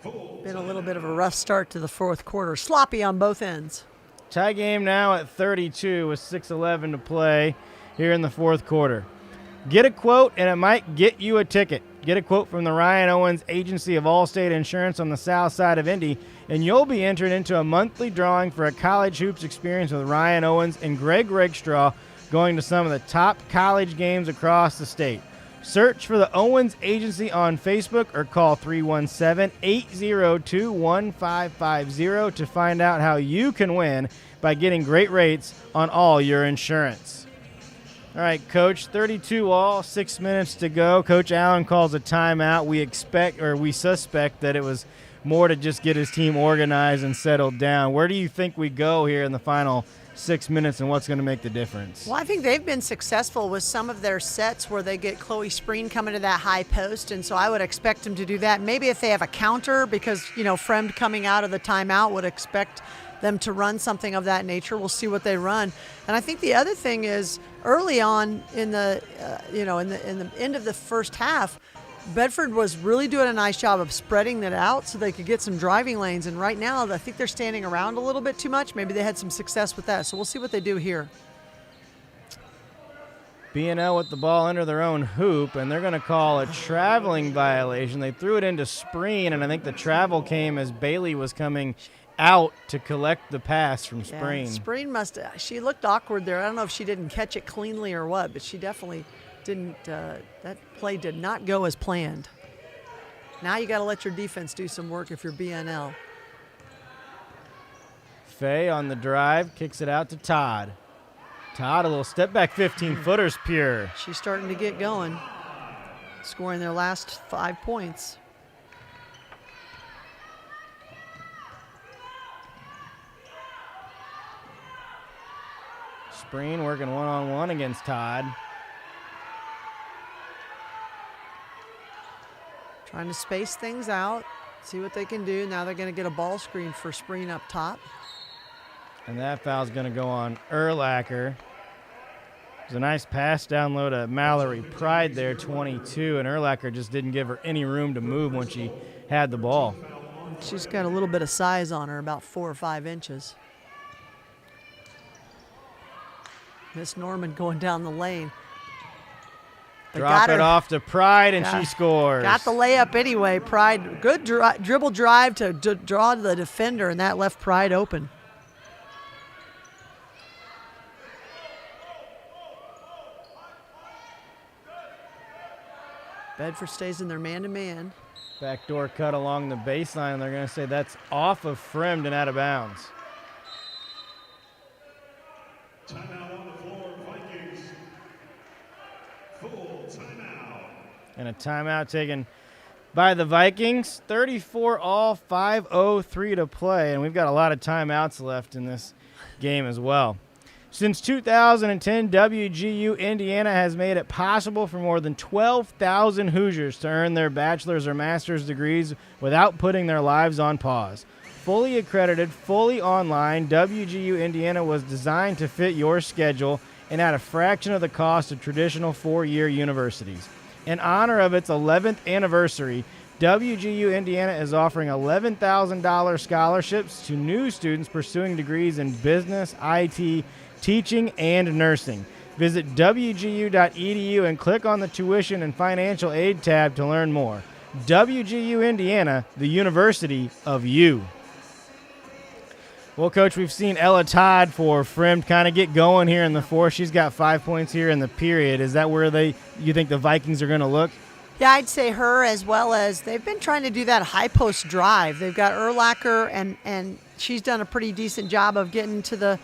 Been a little bit of a rough start to the fourth quarter. Sloppy on both ends. Tie game now at 32 with 6:11 to play here in the fourth quarter. Get a quote, and it might get you a ticket. Get a quote from the Ryan Owens Agency of Allstate Insurance on the south side of Indy, and you'll be entered into a monthly drawing for a college hoops experience with Ryan Owens and Greg Rakestraw going to some of the top college games across the state. Search for the Owens Agency on Facebook or call 317-802-1550 to find out how you can win by getting great rates on all your insurance. All right, Coach, 32 all, 6 minutes to go. Coach Allen calls a timeout. We suspect that it was more to just get his team organized and settled down. Where do you think we go here in the final 6 minutes, and what's going to make the difference? Well, I think they've been successful with some of their sets where they get Chloe Spreen coming to that high post, and so I would expect them to do that. Maybe if they have a counter, because, Fremd coming out of the timeout would expect them to run something of that nature. We'll see what they run. And I think the other thing is early on in the, in the end of the first half, Bedford was really doing a nice job of spreading that out so they could get some driving lanes. And right now, I think they're standing around a little bit too much. Maybe they had some success with that. So we'll see what they do here. B&L with the ball under their own hoop, and they're going to call a traveling violation. They threw it into Spreen, and I think the travel came as Bailey was coming out to collect the pass from Spreen. Yeah, Spreen she looked awkward there. I don't know if she didn't catch it cleanly or what, but she definitely didn't. That play did not go as planned. Now you got to let your defense do some work if you're B&L. Faye on the drive, kicks it out to Todd. Todd, a little step back 15-footers pure. She's starting to get going, scoring their last 5 points. Spreen working one-on-one against Todd. Trying to space things out, see what they can do. Now they're going to get a ball screen for Spreen up top. And that foul's going to go on Erlacher. It was a nice pass down low to Mallory Pride there, 22, and Erlacher just didn't give her any room to move when she had the ball. She's got a little bit of size on her, about 4 or 5 inches. Miss Norman going down the lane. They Drop it off to Pride, and she scores. Got the layup anyway. Pride, good dribble drive to draw the defender, and that left Pride open. Bedford stays in their man-to-man. Backdoor cut along the baseline, and they're going to say that's off of Fremd and out of bounds. Timeout on the floor, Vikings. Full timeout. And a timeout taken by the Vikings. 34 all, 5:03 to play, and we've got a lot of timeouts left in this game as well. Since 2010, WGU Indiana has made it possible for more than 12,000 Hoosiers to earn their bachelor's or master's degrees without putting their lives on pause. Fully accredited, fully online, WGU Indiana was designed to fit your schedule and at a fraction of the cost of traditional 4-year universities. In honor of its 11th anniversary, WGU Indiana is offering $11,000 scholarships to new students pursuing degrees in business, IT, teaching, and nursing. Visit wgu.edu and click on the tuition and financial aid tab to learn more. WGU Indiana, the university of you. Well, Coach, we've seen Ella Todd for Fremd kind of get going here in the fourth. She's got 5 points here in the period. Is that where you think the Vikings are going to look? Yeah, I'd say her, as well as they've been trying to do that high post drive. They've got Erlacher, and she's done a pretty decent job of getting to the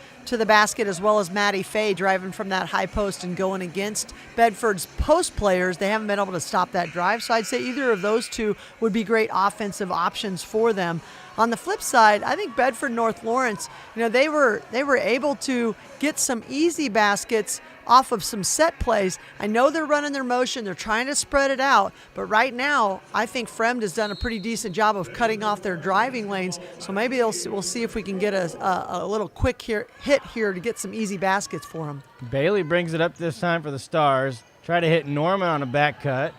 basket, as well as Maddie Faye driving from that high post and going against Bedford's post players. They haven't been able to stop that drive, so I'd say either of those two would be great offensive options for them. On the flip side, I think Bedford North Lawrence, they were able to get some easy baskets off of some set plays. I know they're running their motion, they're trying to spread it out, but right now I think Fremd has done a pretty decent job of cutting off their driving lanes, so maybe we'll see if we can get a little quick hit here to get some easy baskets for them. Bailey brings it up this time for the Stars. Try to hit Norman on a back cut.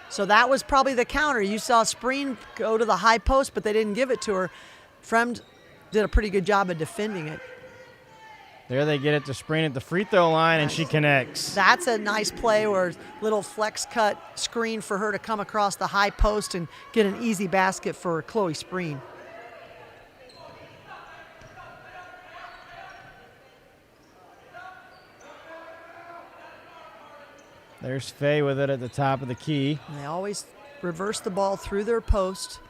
So that was probably the counter. You saw Spreen go to the high post, but they didn't give it to her. Fremd did a pretty good job of defending it. There they get it to Spreen at the free throw line, and she connects. That's a nice play, or little flex cut screen for her to come across the high post and get an easy basket for Chloe Spreen. There's Fay with it at the top of the key. And they always reverse the ball through their post.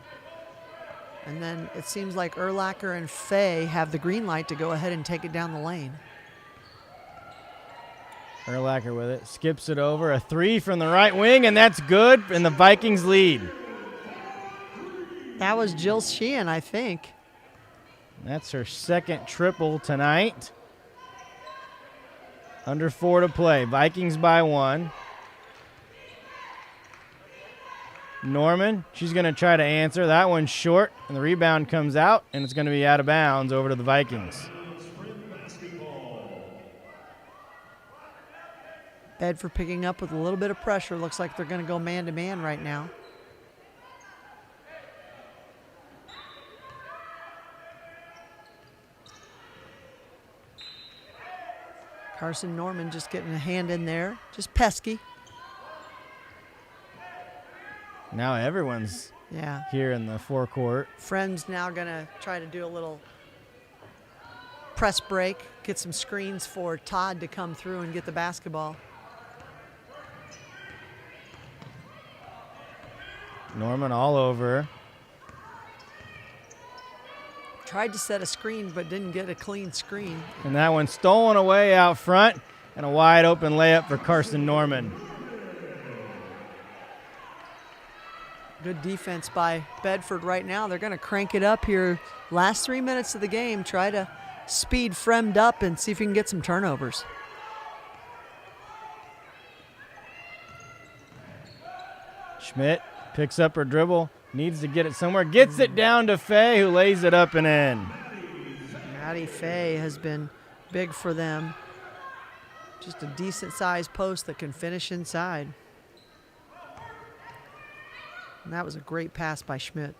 And then it seems like Urlacher and Fay have the green light to go ahead and take it down the lane. Urlacher with it, skips it over, a 3 from the right wing, and that's good, and the Vikings lead. That was Jill Sheehan, I think. That's her second triple tonight. Under 4 to play. Vikings by 1. Norman, she's going to try to answer. That one's short, and the rebound comes out, and it's going to be out of bounds over to the Vikings. Bedford picking up with a little bit of pressure. Looks like they're going to go man-to-man right now. Carson Norman just getting a hand in there. Just pesky. Now everyone's here in the forecourt. Fremd's now going to try to do a little press break, get some screens for Todd to come through and get the basketball. Norman all over. Tried to set a screen, but didn't get a clean screen. And that one stolen away out front, and a wide open layup for Carson Norman. Good defense by Bedford right now. They're going to crank it up here. Last 3 minutes of the game, try to speed Fremd up and see if you can get some turnovers. Schmidt picks up her dribble, needs to get it somewhere, gets it down to Fay, who lays it up and in. Maddie Fay has been big for them. Just a decent-sized post that can finish inside. And that was a great pass by Schmidt.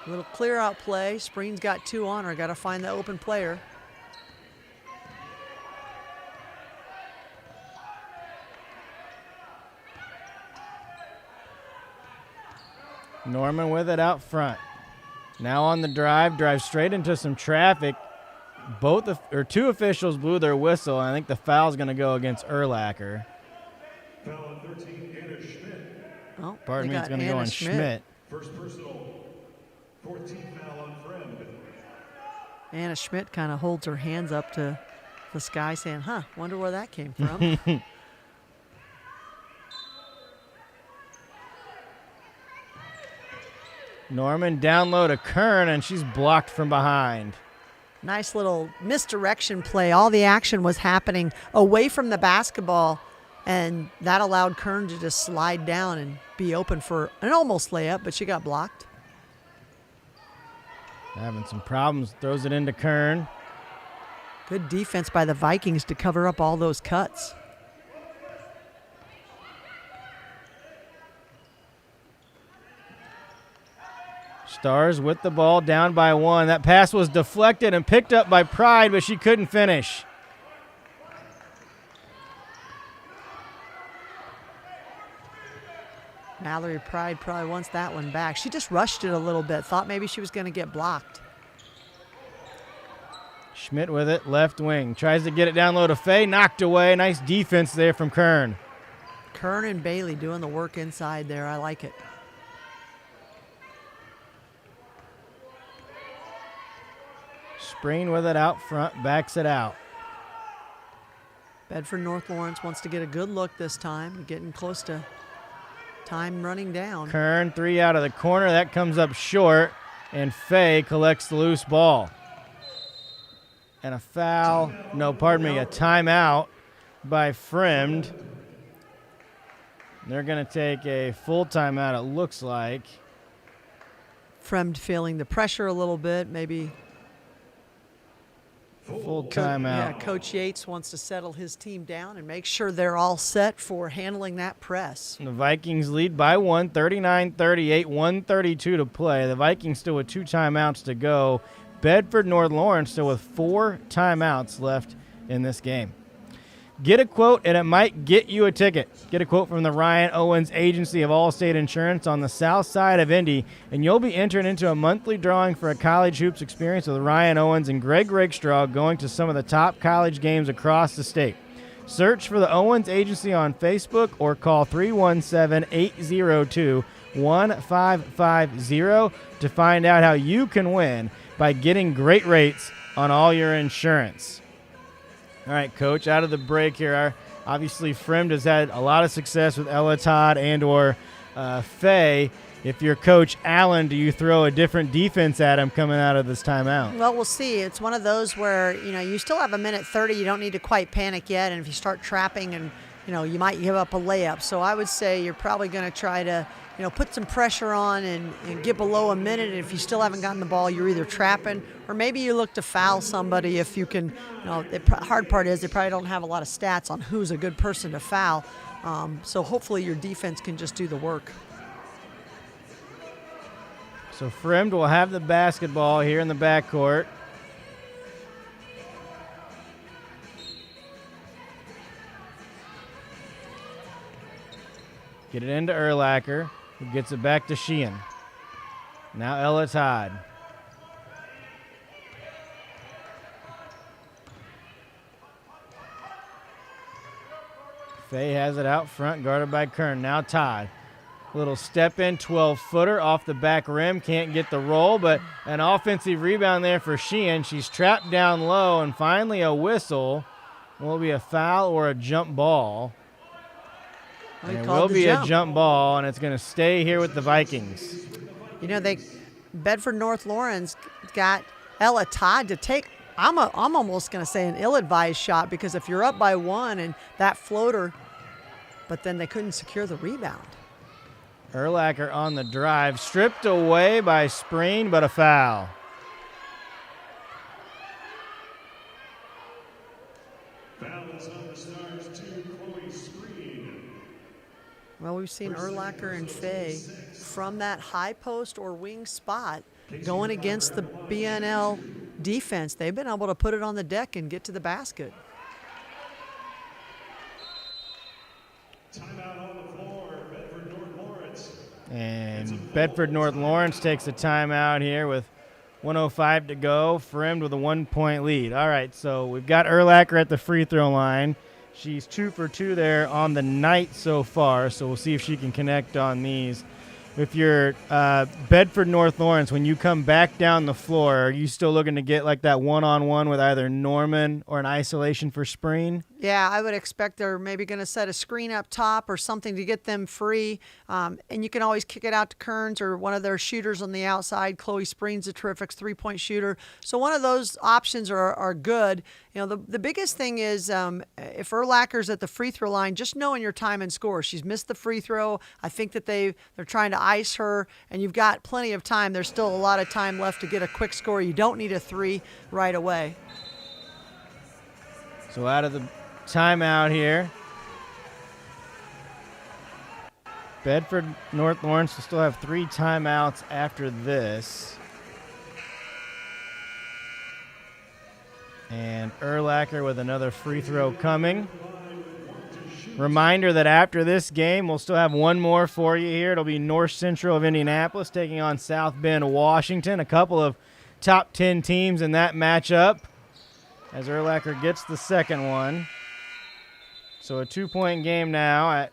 A little clear-out play. Spreen's got 2 on her. Got to find the open player. Norman with it out front. Now on the drive straight into some traffic. Two officials blew their whistle, and I think the foul's going to go against Urlacher. Foul on 13, Anna Schmidt. Oh, pardon me, it's going to go on Schmidt. First personal, 14th foul on Fremd. Anna Schmidt kind of holds her hands up to the sky saying, wonder where that came from. Norman down low to Kern, and she's blocked from behind. Nice little misdirection play. All the action was happening away from the basketball, and that allowed Kern to just slide down and be open for an almost layup, but she got blocked. Having some problems, throws it into Kern. Good defense by the Vikings to cover up all those cuts. Stars with the ball, down by 1. That pass was deflected and picked up by Pride, but she couldn't finish. Mallory Pride probably wants that one back. She just rushed it a little bit, thought maybe she was going to get blocked. Schmidt with it, left wing. Tries to get it down low to Fay, knocked away. Nice defense there from Kern. Kern and Bailey doing the work inside there. I like it. Spreen with it out front, backs it out. Bedford North Lawrence wants to get a good look this time, getting close to time running down. Kern, 3 out of the corner. That comes up short, and Fay collects the loose ball. And a foul, a timeout by Fremd. They're going to take a full timeout, it looks like. Fremd feeling the pressure a little bit, maybe. Full timeout. Yeah, Coach Yates wants to settle his team down and make sure they're all set for handling that press. The Vikings lead by 1, 39-38, 1:32 to play. The Vikings still with 2 timeouts to go. Bedford North Lawrence still with 4 timeouts left in this game. Get a quote, and it might get you a ticket. Get a quote from the Ryan Owens Agency of Allstate Insurance on the south side of Indy, and you'll be entered into a monthly drawing for a college hoops experience with Ryan Owens and Greg Rakestraw going to some of the top college games across the state. Search for the Owens Agency on Facebook or call 317-802-1550 to find out how you can win by getting great rates on all your insurance. All right, Coach, out of the break here, obviously Fremd has had a lot of success with Ella Todd and or Faye. If you're Coach Allen, do you throw a different defense at him coming out of this timeout? Well, we'll see. It's one of those where, you still have a minute 30. You don't need to quite panic yet. And if you start trapping and, you might give up a layup. So I would say you're probably going to try to, put some pressure on and get below a minute. And if you still haven't gotten the ball, you're either trapping or maybe you look to foul somebody if you can. The hard part is they probably don't have a lot of stats on who's a good person to foul. So hopefully your defense can just do the work. So Fremd will have the basketball here in the backcourt. Get it into Urlacher, who gets it back to Sheehan. Now Ella Todd. Faye has it out front, guarded by Kern. Now Todd. Little step in, 12-footer off the back rim. Can't get the roll, but an offensive rebound there for Sheehan. She's trapped down low, and finally a whistle. Will it be a foul or a jump ball? And it will be a jump ball, and it's going to stay here with the Vikings. Bedford North Lawrence got Ella Todd to take, I'm almost going to say an ill-advised shot, because if you're up by one and that floater, but then they couldn't secure the rebound. Urlacher on the drive, stripped away by Spreen, but a foul. Fouls on the Stars to Chloe Spreen. Well, we've seen Urlacher and Faye from that high post or wing spot going against the BNL defense. They've been able to put it on the deck and get to the basket. Timeout on the floor, Bedford North Lawrence. And Bedford North Lawrence takes a timeout here with 1:05 to go. Fremd with a 1-point lead. All right, so we've got Urlacher at the free throw line. She's 2 for 2 there on the night so far, so we'll see if she can connect on these. If you're Bedford North Lawrence, when you come back down the floor, are you still looking to get like that one-on-one with either Norman or an isolation for Spreen? Yeah, I would expect they're maybe going to set a screen up top or something to get them free. And you can always kick it out to Kearns or one of their shooters on the outside. Chloe Spreen's a terrific three-point shooter. So one of those options are good. The biggest thing is if Urlacher's at the free throw line, just knowing your time and score. She's missed the free throw. I think that they're trying to ice her, and you've got plenty of time. There's still a lot of time left to get a quick score. You don't need a three right away. So out of the timeout here, Bedford North Lawrence will still have 3 timeouts after this. And Urlacher with another free throw coming. Reminder that after this game, we'll still have one more for you here. It'll be North Central of Indianapolis taking on South Bend, Washington. A couple of top 10 teams in that matchup as Urlacher gets the second one. So a 2-point game now at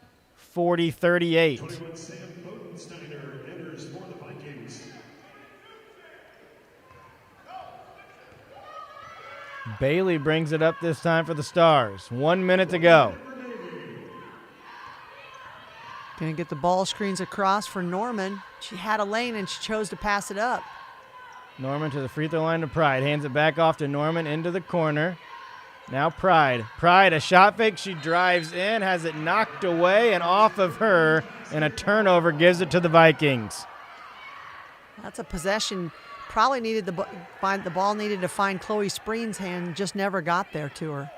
40-38. Bailey brings it up this time for the Stars. 1 minute to go. Going to get the ball screens across for Norman. She had a lane and she chose to pass it up. Norman to the free throw line to Pride. Hands it back off to Norman into the corner. Now Pride. Pride, a shot fake. She drives in, has it knocked away and off of her, and a turnover gives it to the Vikings. That's a possession. Probably needed the ball needed to find Chloe Spreen's hand, just never got there to her.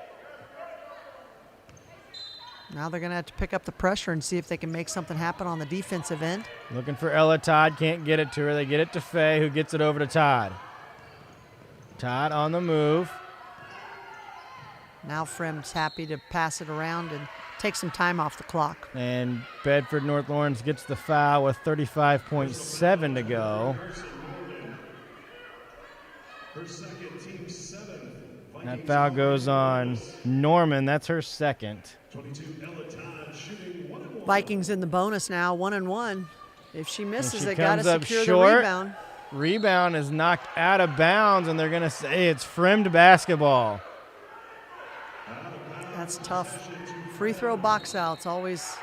Now they're going to have to pick up the pressure and see if they can make something happen on the defensive end. Looking for Ella Todd, can't get it to her. They get it to Faye, who gets it over to Todd. Todd on the move. Now Fremd's happy to pass it around and take some time off the clock. And Bedford North Lawrence gets the foul with 35.7 to go. That foul goes on Norman. That's her second. Vikings in the bonus now, 1-1. If she misses, She they got to comes up secure short. the rebound. Rebound is knocked out of bounds, and they're going to say it's Fremd basketball. That's tough. Free throw box outs always.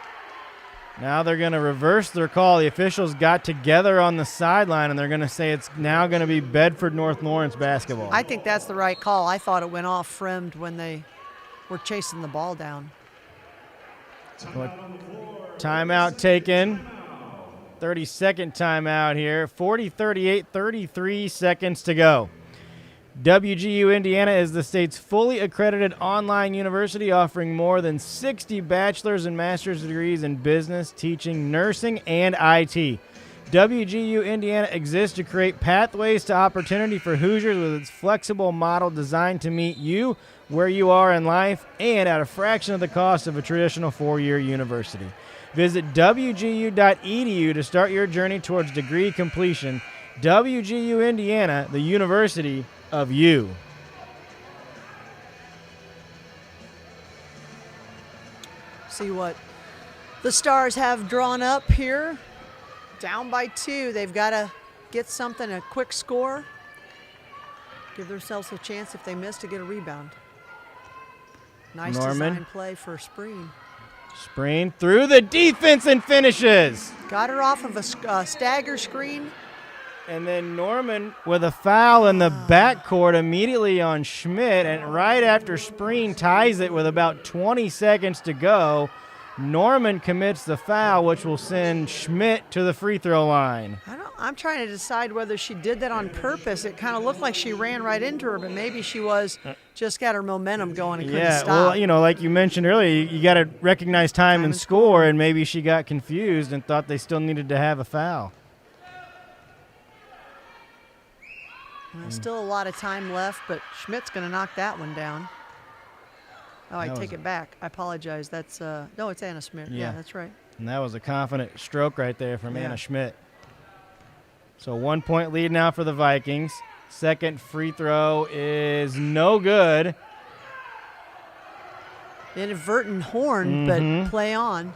Now they're going to reverse their call. The officials got together on the sideline, and they're going to say it's now going to be Bedford North Lawrence basketball. I think that's the right call. I thought it went off Fremd when they were chasing the ball down. Timeout taken. 30-second timeout here. 40-38, 33 seconds to go. WGU Indiana is the state's fully accredited online university offering more than 60 bachelor's and master's degrees in business, teaching, nursing, and IT. WGU Indiana exists to create pathways to opportunity for Hoosiers with its flexible model designed to meet you where you are in life and at a fraction of the cost of a traditional four-year university. Visit WGU.edu to start your journey towards degree completion. WGU Indiana, the university of you. See what the Stars have drawn up here. Down by 2. They've got to get something, a quick score. Give themselves a chance if they miss to get a rebound. Nice Norman. design play for Spreen. Spreen through the defense and finishes. Got her off of a stagger screen. And then Norman with a foul in the backcourt immediately on Schmidt. And right after Spreen ties it with about 20 seconds to go, Norman commits the foul, which will send Schmidt to the free throw line. I'm trying to decide whether she did that on purpose. It kind of looked like she ran right into her, but maybe she was just got her momentum going and couldn't stop. Well, you know, like you mentioned earlier, you got to recognize time and score, and maybe she got confused and thought they still needed to have a foul. Still a lot of time left, but Schmidt's going to knock that one down. Oh, I take it back. I apologize. That's no, it's Anna Schmidt. Yeah, that's right. And that was a confident stroke right there from Anna Schmidt. So 1 point lead now for the Vikings. Second free throw is no good. Inadvertent horn, but play on.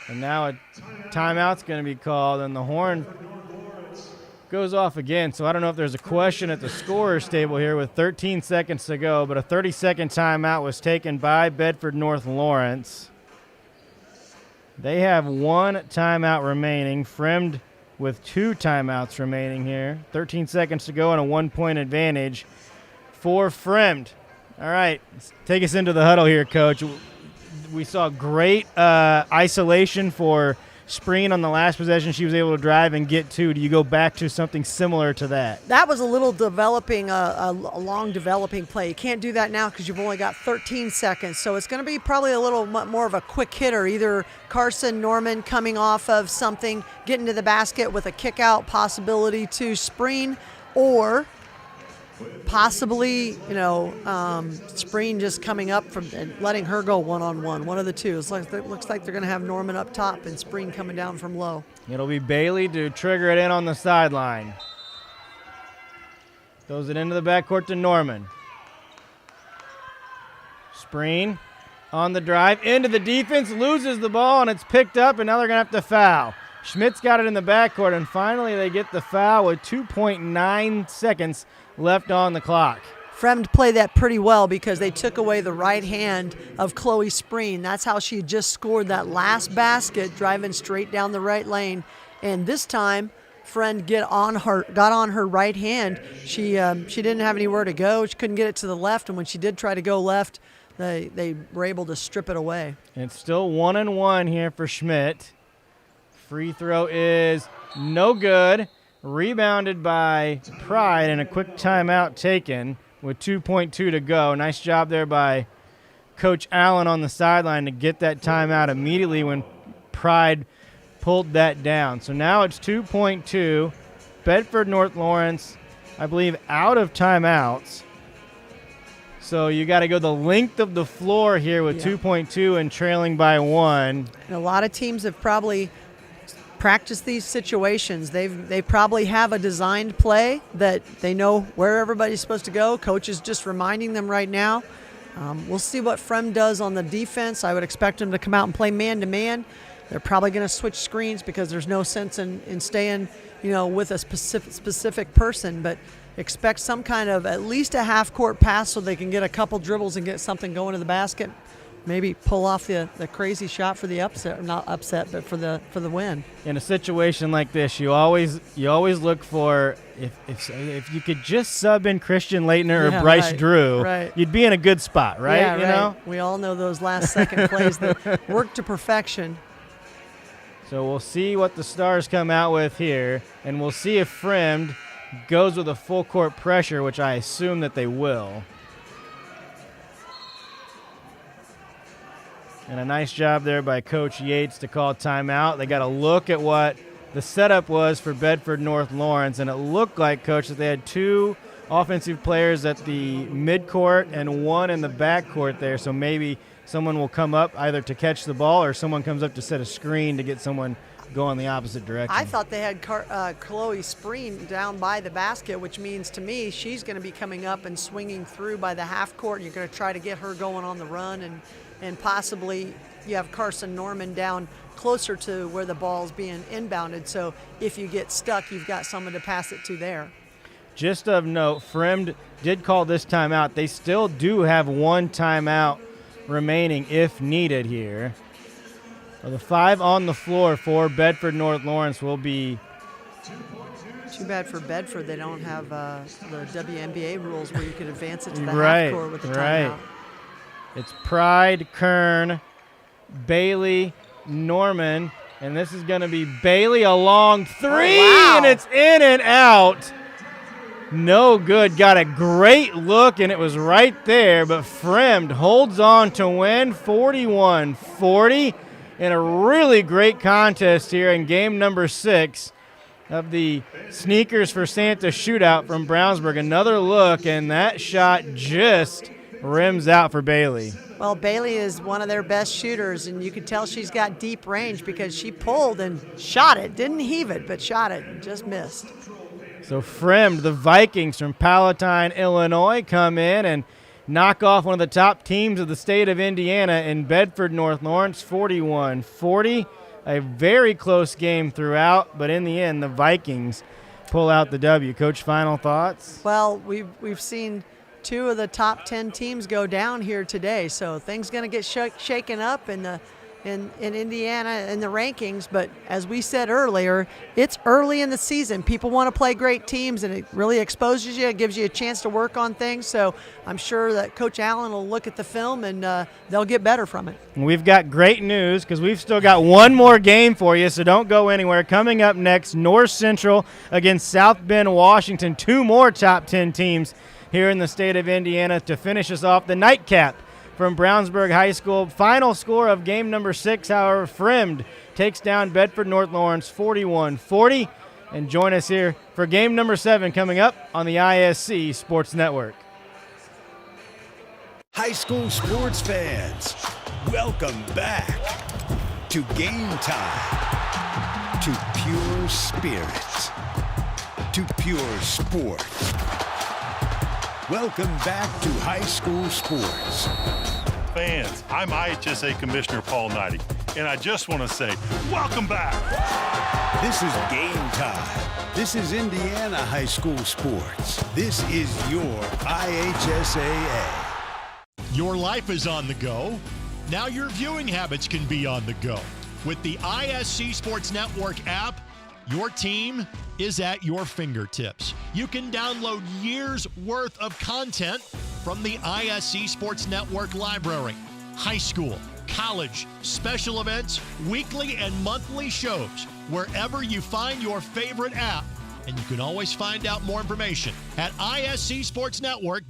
And now a timeout's going to be called, and the horn goes off again. So I don't know if there's a question at the scorer's table here with 13 seconds to go, but a 30-second timeout was taken by Bedford North Lawrence. They have one timeout remaining. Fremd with 2 timeouts remaining here. 13 seconds to go and a 1-point advantage for Fremd. All right, take us into the huddle here, Coach. We saw great isolation for Spreen on the last possession. She was able to drive and get 2. Do you go back to something similar to that? That was a little developing, a long developing play. You can't do that now because you've only got 13 seconds. So it's going to be probably a little more of a quick hitter, either Carson, Norman coming off of something, getting to the basket with a kick out possibility to Spreen, or possibly, Spreen just coming up from and letting her go one-on-one. One of the two. It looks like they're going to have Norman up top and Spreen coming down from low. It'll be Bailey to trigger it in on the sideline. Throws it into the backcourt to Norman. Spreen on the drive into the defense, loses the ball, and it's picked up, and now they're going to have to foul. Schmidt's got it in the backcourt, and finally they get the foul with 2.9 seconds left on the clock. Fremd played that pretty well because they took away the right hand of Chloe Spreen. That's how she just scored that last basket, driving straight down the right lane. And this time, Fremd got on her right hand. She didn't have anywhere to go. She couldn't get it to the left, and when she did try to go left, they were able to strip it away. It's still 1-1 here for Schmidt. Free throw is no good. Rebounded by Pride and a quick timeout taken with 2.2 to go. Nice job there by Coach Allen on the sideline to get that timeout immediately when Pride pulled that down. So now it's 2.2. Bedford North Lawrence, I believe, out of timeouts. So you got to go the length of the floor here with 2.2 and trailing by 1. And a lot of teams have probably practiced these situations. They probably have a designed play that they know where everybody's supposed to go. Coach is just reminding them right now. We'll see what Fremd does on the defense. I would expect them to come out and play man-to-man. They're probably going to switch screens because there's no sense in staying, with a specific person. But expect some kind of at least a half-court pass so they can get a couple dribbles and get something going to the basket. Maybe pull off the crazy shot for the upset, or not upset, but for the win. In a situation like this, you always look for if you could just sub in Christian Leitner or Bryce Drew, you'd be in a good spot, right? Yeah, you know? We all know those last-second plays that work to perfection. So we'll see what the Stars come out with here, and we'll see if Fremd goes with a full court pressure, which I assume that they will. And a nice job there by Coach Yates to call timeout. They got a look at what the setup was for Bedford North Lawrence, and it looked like, Coach, that they had 2 offensive players at the midcourt and 1 in the backcourt there, so maybe someone will come up either to catch the ball or someone comes up to set a screen to get someone going the opposite direction. I thought they had Chloe Spreen down by the basket, which means to me she's going to be coming up and swinging through by the half court. You're going to try to get her going on the run, and possibly you have Carson Norman down closer to where the ball's being inbounded. So if you get stuck, you've got someone to pass it to there. Just of note, Fremd did call this timeout. They still do have 1 timeout remaining if needed here. Well, the 5 on the floor for Bedford North Lawrence will be. Too bad for Bedford they don't have the WNBA rules where you could advance it to the half Right, court with the right. timeout. It's Pride, Kern, Bailey, Norman, and this is going to be Bailey a long 3, and it's in and out. No good. Got a great look, and it was right there, but Fremd holds on to win 41-40 in a really great contest here in game number 6 of the Sneakers for Santa Shootout from Brownsburg. Another look, and that shot just rims out for Bailey. Well, Bailey is one of their best shooters, and you could tell she's got deep range because she pulled and shot it. Didn't heave it, but shot it and just missed. So Fremd, the Vikings from Palatine, Illinois, come in and knock off one of the top teams of the state of Indiana in Bedford North Lawrence, 41-40. A very close game throughout, but in the end, the Vikings pull out the W. Coach, final thoughts? Well, we've seen 2 of the top 10 teams go down here today, so things going to get shaken up in Indiana in the rankings. But as we said earlier, it's early in the season. People want to play great teams, and it really exposes you. It gives you a chance to work on things. So I'm sure that Coach Allen will look at the film, and they'll get better from it. We've got great news because we've still got 1 more game for you, so don't go anywhere. Coming up next, North Central against South Bend, Washington. 2 more top 10 teams here in the state of Indiana to finish us off. The nightcap from Brownsburg High School. Final score of game number 6, however, Fremd takes down Bedford North Lawrence 41-40. And join us here for game number 7 coming up on the ISC Sports Network. High school sports fans, welcome back to Game Time, to pure spirit, to pure sport. Welcome back to high school sports. Fans, I'm IHSA Commissioner Paul Knighty, and I just want to say, welcome back. This is Game Time. This is Indiana high school sports. This is your IHSAA. Your life is on the go. Now your viewing habits can be on the go. With the ISC Sports Network app, your team is at your fingertips. You can download years' worth of content from the ISC Sports Network library. High school, college, special events, weekly and monthly shows, wherever you find your favorite app. And you can always find out more information at iscsportsnetwork.com.